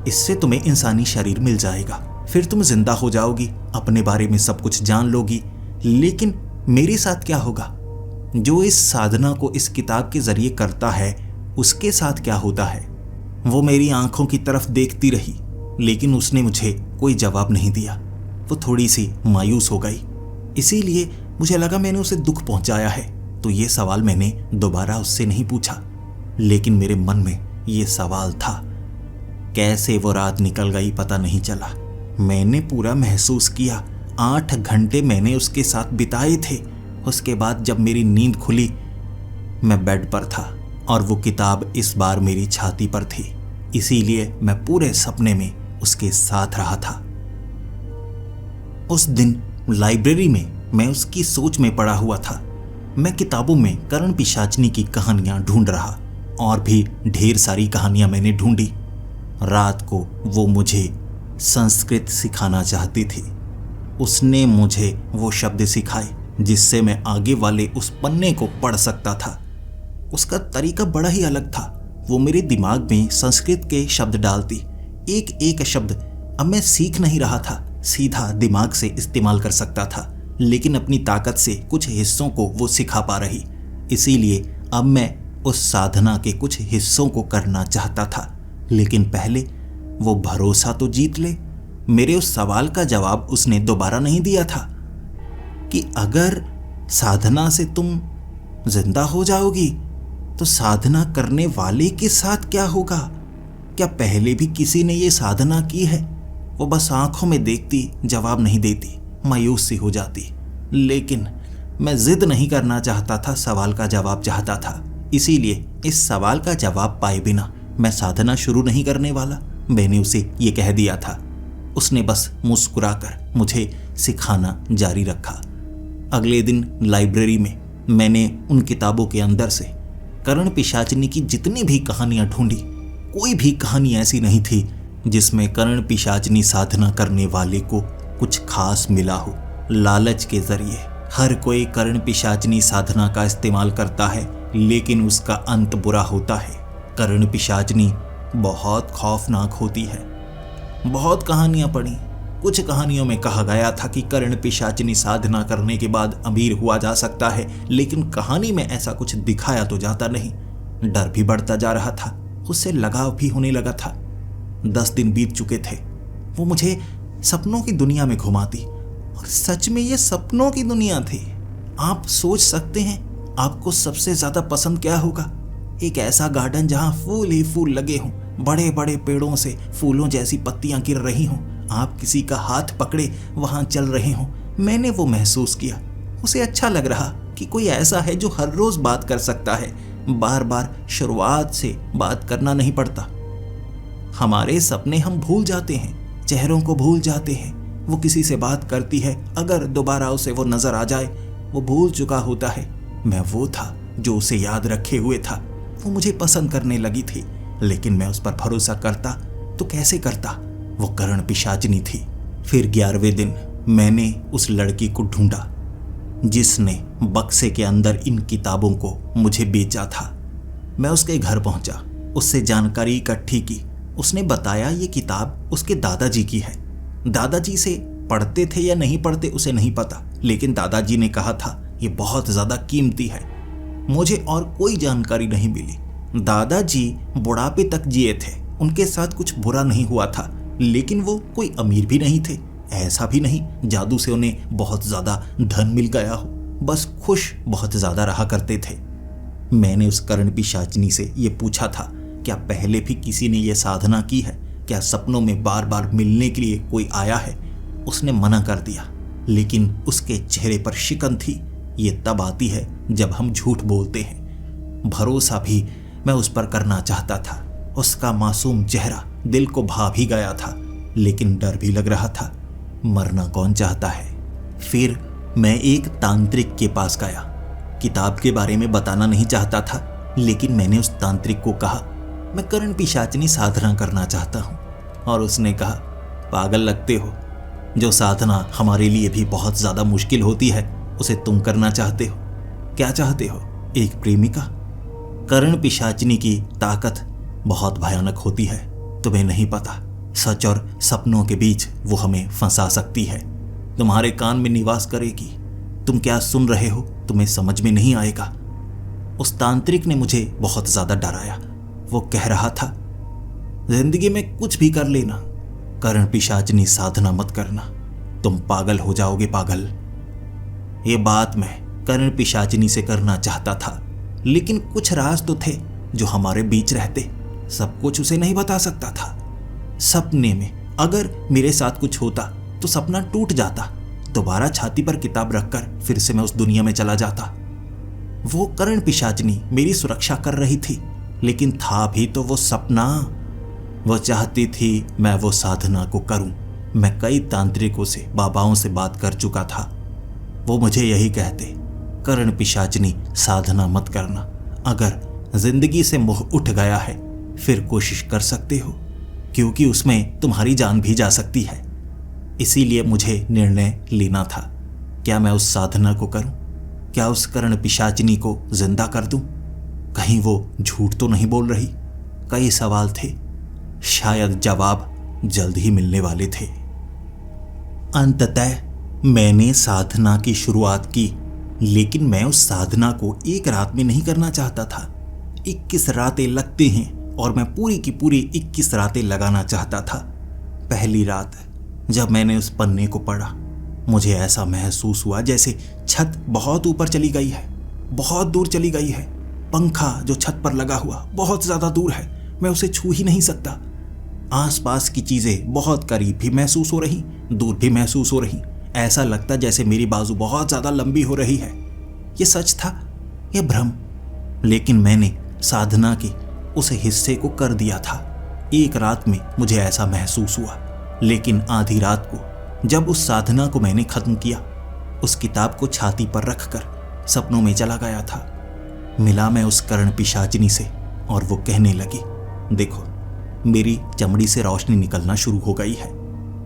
इससे तुम्हें इंसानी शरीर मिल जाएगा, फिर तुम जिंदा हो जाओगी, अपने बारे में सब कुछ जान लोगी। लेकिन मेरे साथ क्या होगा? जो इस साधना को इस किताब के जरिए करता है उसके साथ क्या होता है? वो मेरी आंखों की तरफ देखती रही, लेकिन उसने मुझे कोई जवाब नहीं दिया। वो थोड़ी सी मायूस हो गई। इसीलिए मुझे लगा मैंने उसे दुख पहुंचाया है, तो ये सवाल मैंने दोबारा उससे नहीं पूछा। लेकिन मेरे मन में ये सवाल था। कैसे वो रात निकल गई पता नहीं चला। मैंने पूरा महसूस किया 8 घंटे मैंने उसके साथ बिताए थे। उसके बाद जब मेरी नींद खुली, मैं बेड पर था और वो किताब इस बार मेरी छाती पर थी। इसीलिए मैं पूरे सपने में उसके साथ रहा था। उस दिन लाइब्रेरी में मैं उसकी सोच में पड़ा हुआ था। मैं किताबों में करण पिशाचनी की कहानियां ढूंढ रहा, और भी ढेर सारी कहानियां मैंने ढूंढी। रात को वो मुझे संस्कृत सिखाना चाहती थी। उसने मुझे वो शब्द सिखाए जिससे मैं आगे वाले उस पन्ने को पढ़ सकता था। उसका तरीका बड़ा ही अलग था। वो मेरे दिमाग में संस्कृत के शब्द डालती, एक एक शब्द अब मैं सीख नहीं रहा था, सीधा दिमाग से इस्तेमाल कर सकता था, लेकिन अपनी ताकत से कुछ हिस्सों को वो सिखा पा रही। इसीलिए अब मैं उस साधना के कुछ हिस्सों को करना चाहता था। लेकिन पहले वो भरोसा तो जीत ले। मेरे उस सवाल का जवाब उसने दोबारा नहीं दिया था कि अगर साधना से तुम जिंदा हो जाओगी तो साधना करने वाले के साथ क्या होगा? क्या पहले भी किसी ने ये साधना की है? वो बस आंखों में देखती, जवाब नहीं देती, मायूस सी हो जाती। लेकिन मैं जिद नहीं करना चाहता था, सवाल का जवाब चाहता था। इसीलिए इस सवाल का जवाब पाए बिना मैं साधना शुरू नहीं करने वाला। मैंने उसे ये कह दिया था। उसने बस मुस्कुराकर मुझे सिखाना जारी रखा। अगले दिन लाइब्रेरी में मैंने उन किताबों के अंदर से करण पिशाचनी की जितनी भी कहानियां ढूंढी, कोई भी कहानी ऐसी नहीं थी जिसमें करण पिशाचनी साधना करने वाले को कुछ खास मिला हो। लालच के जरिए हर कोई करण पिशाचनी साधना का इस्तेमाल करता है, लेकिन उसका अंत बुरा होता है। करण पिशाचनी बहुत खौफनाक होती है। बहुत कहानियां पढ़ी। कुछ कहानियों में कहा गया था कि करण पिशाचनी साधना करने के बाद अमीर हुआ जा सकता है, लेकिन कहानी में ऐसा कुछ दिखाया तो जाता नहीं। डर भी बढ़ता जा रहा था, उससे लगाव भी होने लगा था। 10 दिन बीत चुके थे। वो मुझे सपनों की दुनिया में घुमाती, और सच में ये सपनों की दुनिया थी। आप सोच सकते हैं आपको सबसे ज्यादा पसंद क्या होगा? एक ऐसा गार्डन जहां फूल ही फूल लगे हों, बड़े बड़े पेड़ों से फूलों जैसी पत्तियां गिर रही हों, आप किसी का हाथ पकड़े वहां चल रहे हों। मैंने वो महसूस किया। उसे अच्छा लग रहा कि कोई ऐसा है जो हर रोज बात कर सकता है। बार बार शुरुआत से बात करना नहीं पड़ता। हमारे सपने हम भूल जाते हैं, चेहरों को भूल जाते हैं। वो किसी से बात करती है, अगर दोबारा उसे वो नजर आ जाए, वो भूल चुका होता है। मैं वो था जो उसे याद रखे हुए था। वो मुझे पसंद करने लगी थी, लेकिन मैं उस पर भरोसा करता तो कैसे करता? वो करण पिशाचनी थी। फिर 11वें दिन मैंने उस लड़की को ढूंढा जिसने बक्से के अंदर इन किताबों को मुझे बेचा था। मैं उसके घर पहुंचा, उससे जानकारी इकट्ठी की। उसने बताया ये किताब उसके दादाजी की है। दादाजी से पढ़ते थे या नहीं पढ़ते उसे नहीं पता, लेकिन दादाजी ने कहा था ये बहुत ज्यादा कीमती है। मुझे और कोई जानकारी नहीं मिली। दादाजी बुढ़ापे तक जिए थे, उनके साथ कुछ बुरा नहीं हुआ था, लेकिन वो कोई अमीर भी नहीं थे। ऐसा भी नहीं जादू से उन्हें बहुत ज्यादा धन मिल गया हो, बस खुश बहुत ज्यादा रहा करते थे। मैंने उस करण पिशाचनी से ये पूछा था, क्या पहले भी किसी ने यह साधना की है? क्या सपनों में बार बार मिलने के लिए कोई आया है? उसने मना कर दिया, लेकिन उसके चेहरे पर शिकन थी। ये तब आती है जब हम झूठ बोलते हैं। भरोसा भी मैं उस पर करना चाहता था। उसका मासूम चेहरा दिल को भा भी गया था, लेकिन डर भी लग रहा था। मरना कौन चाहता है? फिर मैं एक तांत्रिक के पास गया। किताब के बारे में बताना नहीं चाहता था, लेकिन मैंने उस तांत्रिक को कहा मैं करण पिशाचनी साधना करना चाहता हूँ। और उसने कहा पागल लगते हो, जो साधना हमारे लिए भी बहुत ज्यादा मुश्किल होती है उसे तुम करना चाहते हो। क्या चाहते हो? एक प्रेमिका? करण पिशाचनी की ताकत बहुत भयानक होती है, तुम्हें नहीं पता। सच और सपनों के बीच वो हमें फंसा सकती है। तुम्हारे कान में निवास करेगी। तुम क्या सुन रहे हो तुम्हें समझ में नहीं आएगा। उस तांत्रिक ने मुझे बहुत ज्यादा डराया। वो कह रहा था, जिंदगी में कुछ भी कर लेना, करण पिशाचनी साधना मत करना, तुम पागल हो जाओगे पागल। ये बात मैं करण पिशाचनी से करना चाहता था, लेकिन कुछ राज तो थे जो हमारे बीच रहते। सब कुछ उसे नहीं बता सकता था। सपने में अगर मेरे साथ कुछ होता तो सपना टूट जाता। दोबारा छाती पर किताब रखकर फिर से मैं उस दुनिया में चला जाता। वो करण पिशाचनी मेरी सुरक्षा कर रही थी, लेकिन था भी तो वो सपना। वो चाहती थी मैं वो साधना को करूं। मैं कई तांत्रिकों से, बाबाओं से बात कर चुका था। वो मुझे यही कहते, करण पिशाचनी साधना मत करना। अगर जिंदगी से मोह उठ गया है फिर कोशिश कर सकते हो, क्योंकि उसमें तुम्हारी जान भी जा सकती है। इसीलिए मुझे निर्णय लेना था, क्या मैं उस साधना को करूं? क्या उस करण पिशाचनी को जिंदा कर दूं? कहीं वो झूठ तो नहीं बोल रही? कई सवाल थे, शायद जवाब जल्द ही मिलने वाले थे। अंततः मैंने साधना की शुरुआत की, लेकिन मैं उस साधना को एक रात में नहीं करना चाहता था। 21 रातें लगते हैं और मैं पूरी की पूरी 21 रातें लगाना चाहता था। पहली रात जब मैंने उस पन्ने को पढ़ा, मुझे ऐसा महसूस हुआ जैसे छत बहुत ऊपर चली गई है, बहुत दूर चली गई है। पंखा जो छत पर लगा हुआ बहुत ज्यादा दूर है, मैं उसे छू ही नहीं सकता। आसपास की चीजें बहुत करीब भी महसूस हो रही, दूर भी महसूस हो रही। ऐसा लगता जैसे मेरी बाजू बहुत ज्यादा लंबी हो रही है। ये सच था या भ्रम? लेकिन मैंने साधना के उस हिस्से को कर दिया था। एक रात में मुझे ऐसा महसूस हुआ, लेकिन आधी रात को जब उस साधना को मैंने खत्म किया, उस किताब को छाती पर रखकर सपनों में चला गया था। मिला मैं उस करण पिशाचिनी से और वो कहने लगी, देखो मेरी चमड़ी से रोशनी निकलना शुरू हो गई है।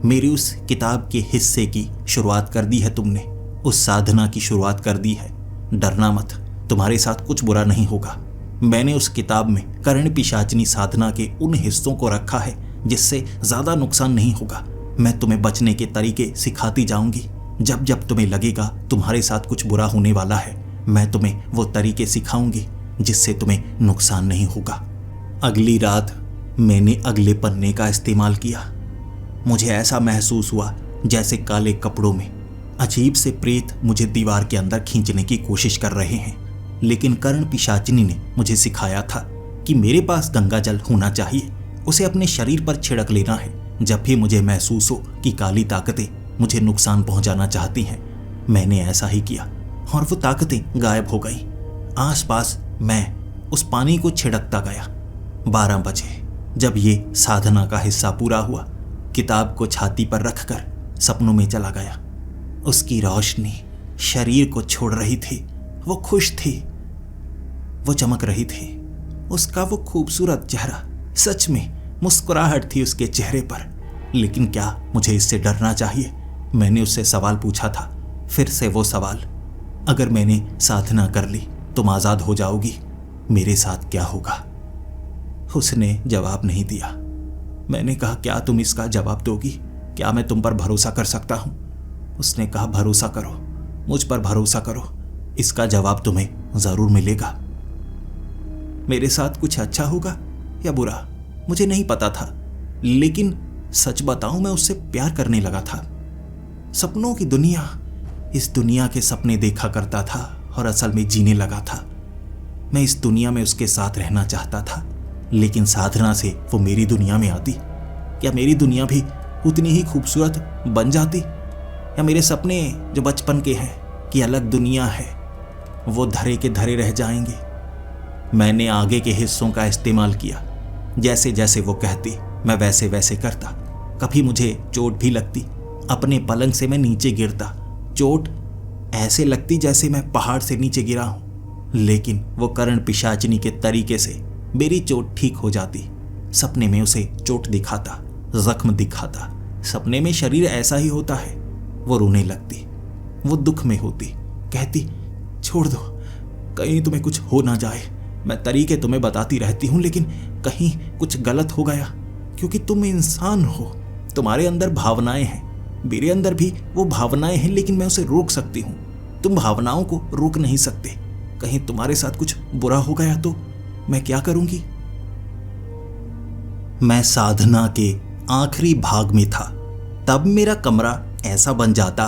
मेरी उस किताब के हिस्से की शुरुआत कर दी है तुमने, उस साधना की शुरुआत कर दी है। डरना मत, तुम्हारे साथ कुछ बुरा नहीं होगा। मैंने उस किताब में करण पिशाचिनी साधना के उन हिस्सों को रखा है जिससे ज्यादा नुकसान नहीं होगा। मैं तुम्हें बचने के तरीके सिखाती जाऊंगी। जब जब तुम्हें लगेगा तुम्हारे साथ कुछ बुरा होने वाला है, मैं तुम्हें वो तरीके सिखाऊंगी जिससे तुम्हें नुकसान नहीं होगा। अगली रात मैंने अगले पन्ने का इस्तेमाल किया। मुझे ऐसा महसूस हुआ जैसे काले कपड़ों में अजीब से प्रेत मुझे दीवार के अंदर खींचने की कोशिश कर रहे हैं। लेकिन करण पिशाचिनी ने मुझे सिखाया था कि मेरे पास गंगा जल होना चाहिए, उसे अपने शरीर पर छिड़क लेना है जब भी मुझे महसूस हो कि काली ताकतें मुझे नुकसान पहुंचाना चाहती हैं। मैंने ऐसा ही किया और वो ताकतें गायब हो गई। आसपास मैं उस पानी को छिड़कता गया। 12 बजे जब ये साधना का हिस्सा पूरा हुआ, किताब को छाती पर रखकर सपनों में चला गया। उसकी रोशनी शरीर को छोड़ रही थी। वो खुश थी, वो चमक रही थी। उसका वो खूबसूरत चेहरा, सच में मुस्कुराहट थी उसके चेहरे पर। लेकिन क्या मुझे इससे डरना चाहिए? मैंने उससे सवाल पूछा था, फिर से वो सवाल, अगर मैंने साधना कर ली तुम आजाद हो जाओगी, मेरे साथ क्या होगा? उसने जवाब नहीं दिया। मैंने कहा, क्या तुम इसका जवाब दोगी? क्या मैं तुम पर भरोसा कर सकता हूं? उसने कहा, भरोसा करो, मुझ पर भरोसा करो, इसका जवाब तुम्हें जरूर मिलेगा। मेरे साथ कुछ अच्छा होगा या बुरा मुझे नहीं पता था, लेकिन सच बताऊं मैं उससे प्यार करने लगा था। सपनों की दुनिया, इस दुनिया के सपने देखा करता था और असल में जीने लगा था। मैं इस दुनिया में उसके साथ रहना चाहता था, लेकिन साधना से वो मेरी दुनिया में आती, क्या मेरी दुनिया भी उतनी ही खूबसूरत बन जाती? या मेरे सपने जो बचपन के हैं कि अलग दुनिया है, वो धरे के धरे रह जाएंगे? मैंने आगे के हिस्सों का इस्तेमाल किया। जैसे जैसे वो कहती मैं वैसे वैसे करता। कभी मुझे चोट भी लगती, अपने पलंग से मैं नीचे गिरता। चोट ऐसे लगती जैसे मैं पहाड़ से नीचे गिरा हूं, लेकिन वो करण पिशाचिनी के तरीके से मेरी चोट ठीक हो जाती। सपने में उसे चोट दिखाता, जख्म दिखाता। सपने में शरीर ऐसा ही होता है। वो रोने लगती, वो दुख में होती, कहती छोड़ दो, कहीं तुम्हें कुछ हो ना जाए। मैं तरीके तुम्हें बताती रहती हूँ, लेकिन कहीं कुछ गलत हो गया, क्योंकि तुम इंसान हो, तुम्हारे अंदर भावनाएं हैं, मेरे अंदर भी वो भावनाएं हैं, लेकिन मैं उसे रोक सकती हूँ। तुम भावनाओं को रोक नहीं सकते। कहीं तुम्हारे साथ कुछ बुरा हो गया तो मैं क्या करूंगी? मैं साधना के आखिरी भाग में था। तब मेरा कमरा ऐसा बन जाता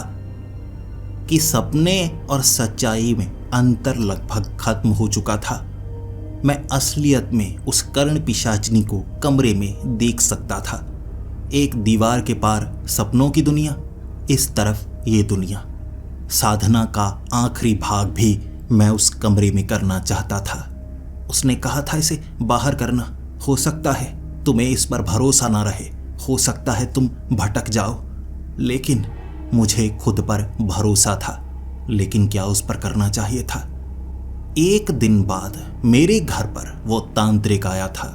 कि सपने और सच्चाई में अंतर लगभग खत्म हो चुका था। मैं असलियत में उस कर्ण पिशाचिनी को कमरे में देख सकता था। एक दीवार के पार सपनों की दुनिया, इस तरफ ये दुनिया। साधना का आखिरी भाग भी मैं उस कमरे में करना चाहता था। उसने कहा था इसे बाहर करना। हो सकता है तुम्हें इस पर भरोसा ना रहे, हो सकता है तुम भटक जाओ, लेकिन मुझे खुद पर भरोसा था। लेकिन क्या उस पर करना चाहिए था? एक दिन बाद मेरे घर पर वो तांत्रिक आया था।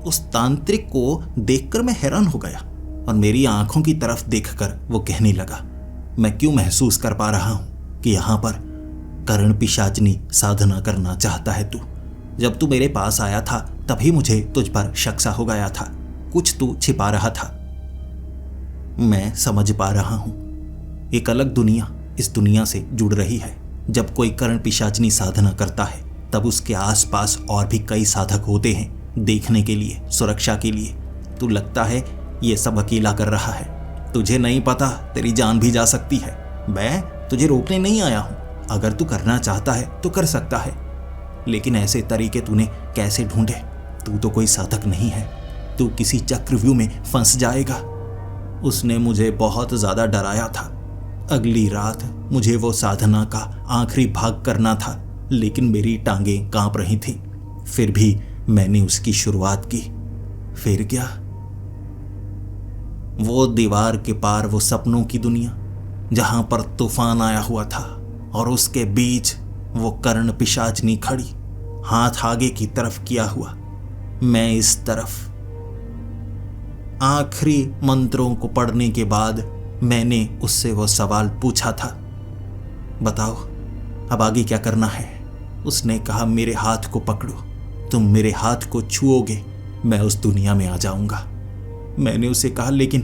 उस तांत्रिक को देखकर मैं हैरान हो गया और मेरी आंखों की तरफ देखकर वो कहने लगा, मैं क्यों महसूस कर पा रहा हूं कि यहां पर कर्ण पिशाचिनी साधना करना चाहता है तू। जब तू मेरे पास आया था तभी मुझे तुझ पर शक सा हो गया था। कुछ तू छिपा रहा था। मैं समझ पा रहा हूं, एक अलग दुनिया इस दुनिया से जुड़ रही है। जब कोई कर्ण पिशाचिनी साधना करता है तब उसके आसपास और भी कई साधक होते हैं, देखने के लिए, सुरक्षा के लिए। तू लगता है ये सब अकेला कर रहा है। तुझे नहीं पता तेरी जान भी जा सकती है। मैं तुझे रोकने नहीं आया हूं। अगर तू करना चाहता है तो कर सकता है, लेकिन ऐसे तरीके तूने कैसे ढूंढे? तू तो कोई साधक नहीं है, तू किसी चक्रव्यूह में फंस जाएगा। उसने मुझे बहुत ज्यादा डराया था। अगली रात मुझे वो साधना का आखिरी भाग करना था, लेकिन मेरी टांगें कांप रही थीं। फिर भी मैंने उसकी शुरुआत की। फिर क्या? वो दीवार के पार वो सपनों की दुनिया जहां पर तूफान आया हुआ था और उसके बीच वो कर्ण पिशाचिनी खड़ी, हाथ आगे की तरफ किया हुआ, मैं इस तरफ। आखिरी मंत्रों को पढ़ने के बाद मैंने उससे वो सवाल पूछा था, बताओ अब आगे क्या करना है? उसने कहा, मेरे हाथ को पकड़ो, तुम मेरे हाथ को छुओगे, मैं उस दुनिया में आ जाऊंगा। मैंने उसे कहा, लेकिन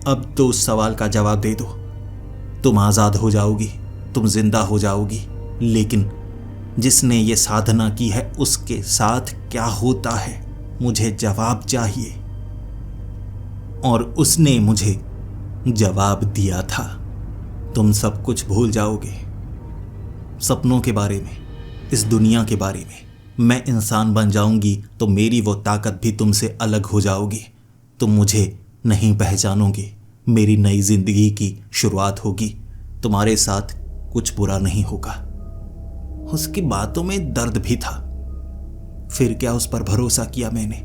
अब तो उस सवाल का जवाब दे दो। तुम आजाद हो जाओगी, तुम जिंदा हो जाओगी, लेकिन जिसने ये साधना की है उसके साथ क्या होता है? मुझे जवाब चाहिए। और उसने मुझे जवाब दिया था, तुम सब कुछ भूल जाओगे, सपनों के बारे में, इस दुनिया के बारे में। मैं इंसान बन जाऊंगी तो मेरी वो ताकत भी तुमसे अलग हो जाओगी। तुम मुझे नहीं पहचानोगे। मेरी नई जिंदगी की शुरुआत होगी। तुम्हारे साथ कुछ बुरा नहीं होगा। उसकी बातों में दर्द भी था। फिर क्या उस पर भरोसा किया मैंने।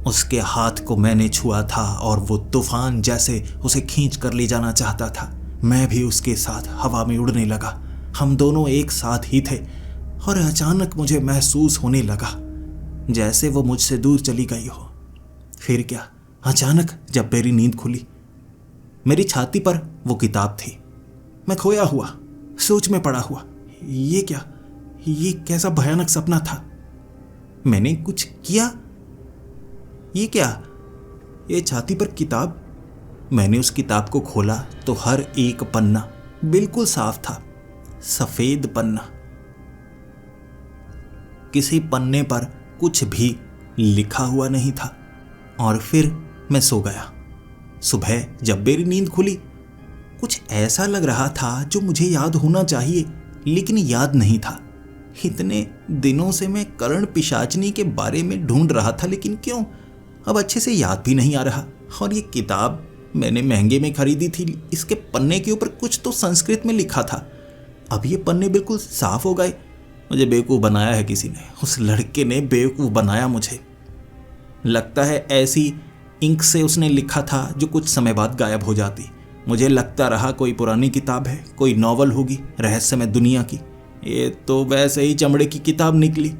उसके हाथ को मैंने छुआ था और वो तूफान जैसे उसे खींच कर ले जाना चाहता था। मैं भी उसके साथ हवा में उड़ने लगा। हम दोनों एक साथ ही थे और अचानक मुझे महसूस होने लगा जैसे वो मुझसे दूर चली गई हो। फिर क्या, अचानक जब मेरी नींद खुली, मेरी छाती पर वो किताब थी। मैं खोया हुआ, सोच में पड़ा हुआ। ये क्या, ये कैसा भयानक सपना था? मैंने कुछ किया? ये क्या, ये छाती पर किताब? मैंने उस किताब को खोला तो हर एक पन्ना बिल्कुल साफ था, सफेद पन्ना। किसी पन्ने पर कुछ भी लिखा हुआ नहीं था। और फिर मैं सो गया। सुबह जब मेरी नींद खुली, कुछ ऐसा लग रहा था जो मुझे याद होना चाहिए, लेकिन याद नहीं था। इतने दिनों से मैं कर्ण पिशाचिनी के बारे में ढूंढ रहा था, लेकिन क्यों अब अच्छे से याद भी नहीं आ रहा। और ये किताब मैंने महंगे में खरीदी थी। इसके पन्ने के ऊपर कुछ तो संस्कृत में लिखा था। अब ये पन्ने बिल्कुल साफ हो गए। मुझे बेवकूफ़ बनाया है किसी ने। उस लड़के ने बेवकूफ़ बनाया मुझे। लगता है ऐसी इंक से उसने लिखा था जो कुछ समय बाद गायब हो जाती। मुझे लगता रहा कोई पुरानी किताब है, कोई नॉवल होगी रहस्यमय दुनिया की। ये तो वैसे ही चमड़े की किताब निकली।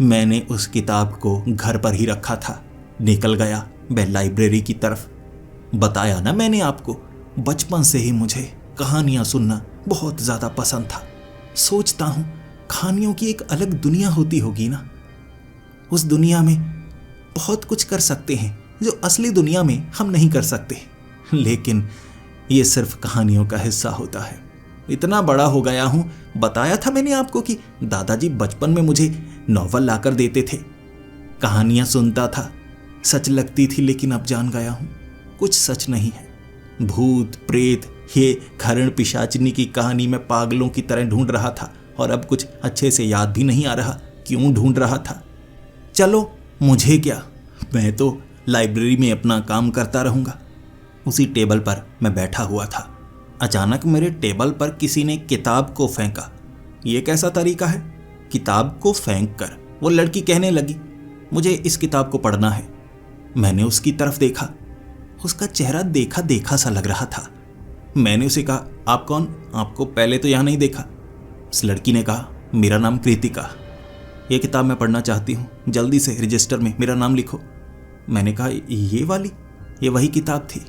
मैंने उस किताब को घर पर ही रखा था। निकल गया मैं लाइब्रेरी की तरफ। बताया ना मैंने आपको, बचपन से ही मुझे कहानियां सुनना बहुत ज़्यादा पसंद था। सोचता हूँ कहानियों की एक अलग दुनिया होती होगी ना। उस दुनिया में बहुत कुछ कर सकते हैं जो असली दुनिया में हम नहीं कर सकते, लेकिन ये सिर्फ कहानियों का हिस्सा होता है। इतना बड़ा हो गया हूं, बताया था मैंने आपको कि दादाजी बचपन में मुझे नॉवल लाकर देते थे, कहानियां सुनता था, सच लगती थी, लेकिन अब जान गया हूं कुछ सच नहीं है। भूत प्रेत, ये घरण पिशाचनी की कहानी में पागलों की तरह ढूंढ रहा था, और अब कुछ अच्छे से याद भी नहीं आ रहा क्यों ढूंढ रहा था। चलो मुझे क्या, मैं तो लाइब्रेरी में अपना काम करता रहूंगा। उसी टेबल पर मैं बैठा हुआ था। अचानक मेरे टेबल पर किसी ने किताब को फेंका। ये कैसा तरीका है? किताब को फेंक कर वो लड़की कहने लगी, मुझे इस किताब को पढ़ना है। मैंने उसकी तरफ देखा, उसका चेहरा देखा देखा सा लग रहा था। मैंने उसे कहा, आप कौन? आपको पहले तो यहाँ नहीं देखा। उस लड़की ने कहा, मेरा नाम कृतिका, ये किताब मैं पढ़ना चाहती हूँ, जल्दी से रजिस्टर में मेरा नाम लिखो। मैंने कहा, ये वाली? ये वही किताब थी,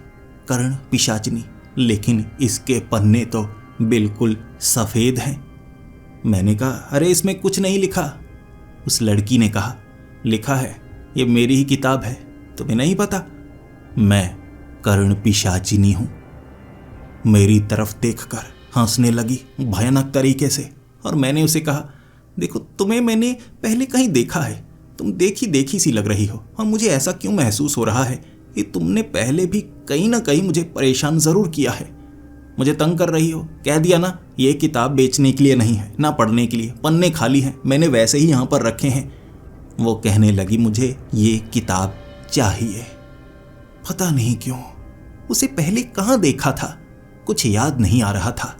कर्ण पिशाचनी, लेकिन इसके पन्ने तो बिल्कुल सफ़ेद हैं। मैंने कहा, अरे इसमें कुछ नहीं लिखा। उस लड़की ने कहा, लिखा है, ये मेरी ही किताब है, तुम्हें नहीं पता? मैं कर्ण पिशाचिनी हूँ। मेरी तरफ देखकर हंसने लगी भयानक तरीके से, और मैंने उसे कहा, देखो तुम्हें मैंने पहले कहीं देखा है, तुम देखी देखी सी लग रही हो, और मुझे ऐसा क्यों महसूस हो रहा है कि तुमने पहले भी कहीं ना कहीं मुझे परेशान ज़रूर किया है। मुझे तंग कर रही हो। कह दिया ना, ये किताब बेचने के लिए नहीं है, ना पढ़ने के लिए, पन्ने खाली हैं, मैंने वैसे ही यहाँ पर रखे हैं। वो कहने लगी, मुझे ये किताब चाहिए। पता नहीं क्यों उसे पहले कहाँ देखा था, कुछ याद नहीं आ रहा था।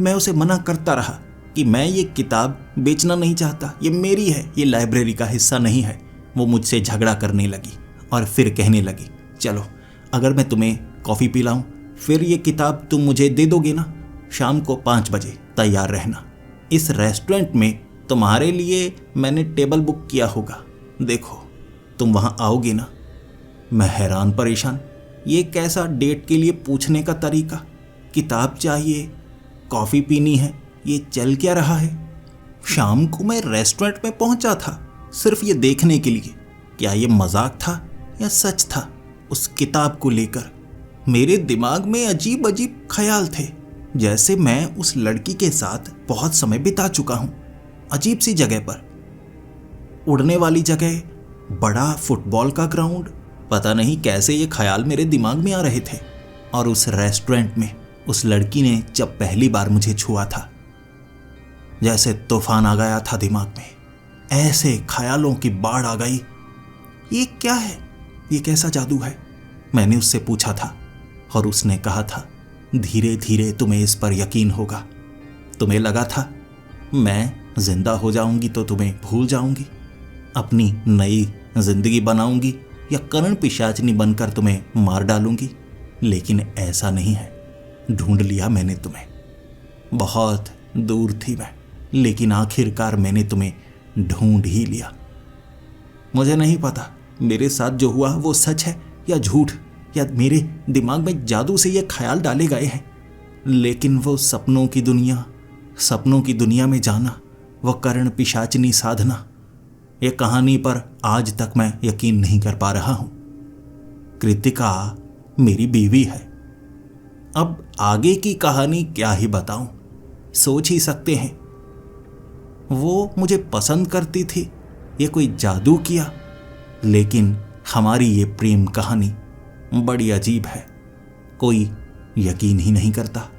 मैं उसे मना करता रहा कि मैं ये किताब बेचना नहीं चाहता, ये मेरी है, ये लाइब्रेरी का हिस्सा नहीं है। वो मुझसे झगड़ा करने लगी और फिर कहने लगी, चलो अगर मैं तुम्हें कॉफ़ी पिलाऊं, फिर ये किताब तुम मुझे दे दोगे ना? शाम को 5 बजे तैयार रहना। इस रेस्टोरेंट में तुम्हारे लिए मैंने टेबल बुक किया होगा, देखो तुम वहाँ आओगे ना? मैं हैरान परेशान, ये कैसा डेट के लिए पूछने का तरीका? किताब चाहिए, कॉफ़ी पीनी है, ये चल क्या रहा है? शाम को मैं रेस्टोरेंट में पहुंचा था सिर्फ ये देखने के लिए, क्या ये मजाक था या सच था? उस किताब को लेकर मेरे दिमाग में अजीब अजीब ख्याल थे, जैसे मैं उस लड़की के साथ बहुत समय बिता चुका हूं, अजीब सी जगह पर, उड़ने वाली जगह, बड़ा फुटबॉल का ग्राउंड। पता नहीं कैसे ये ख्याल मेरे दिमाग में आ रहे थे। और उस रेस्टोरेंट में उस लड़की ने जब पहली बार मुझे छुआ था, जैसे तूफान आ गया था दिमाग में, ऐसे ख्यालों की बाढ़ आ गई। ये क्या है? ये कैसा जादू है? मैंने उससे पूछा था, और उसने कहा था, धीरे धीरे तुम्हें इस पर यकीन होगा। तुम्हें लगा था मैं जिंदा हो जाऊंगी तो तुम्हें भूल जाऊंगी, अपनी नई जिंदगी बनाऊंगी, या कर्ण पिशाचनी बनकर तुम्हें मार डालूंगी, लेकिन ऐसा नहीं है। ढूंढ लिया मैंने तुम्हें, बहुत दूर थी मैं, लेकिन आखिरकार मैंने तुम्हें ढूंढ ही लिया। मुझे नहीं पता मेरे साथ जो हुआ वो सच है या झूठ, या मेरे दिमाग में जादू से ये ख्याल डाले गए हैं, लेकिन वो सपनों की दुनिया में जाना, वो कर्ण पिशाचनी साधना, ये कहानी पर आज तक मैं यकीन नहीं कर पा रहा हूं। कृतिका मेरी बीवी है। अब आगे की कहानी क्या ही बताऊं, सोच ही सकते हैं। वो मुझे पसंद करती थी, ये कोई जादू किया, लेकिन हमारी ये प्रेम कहानी बड़ी अजीब है, कोई यकीन ही नहीं करता।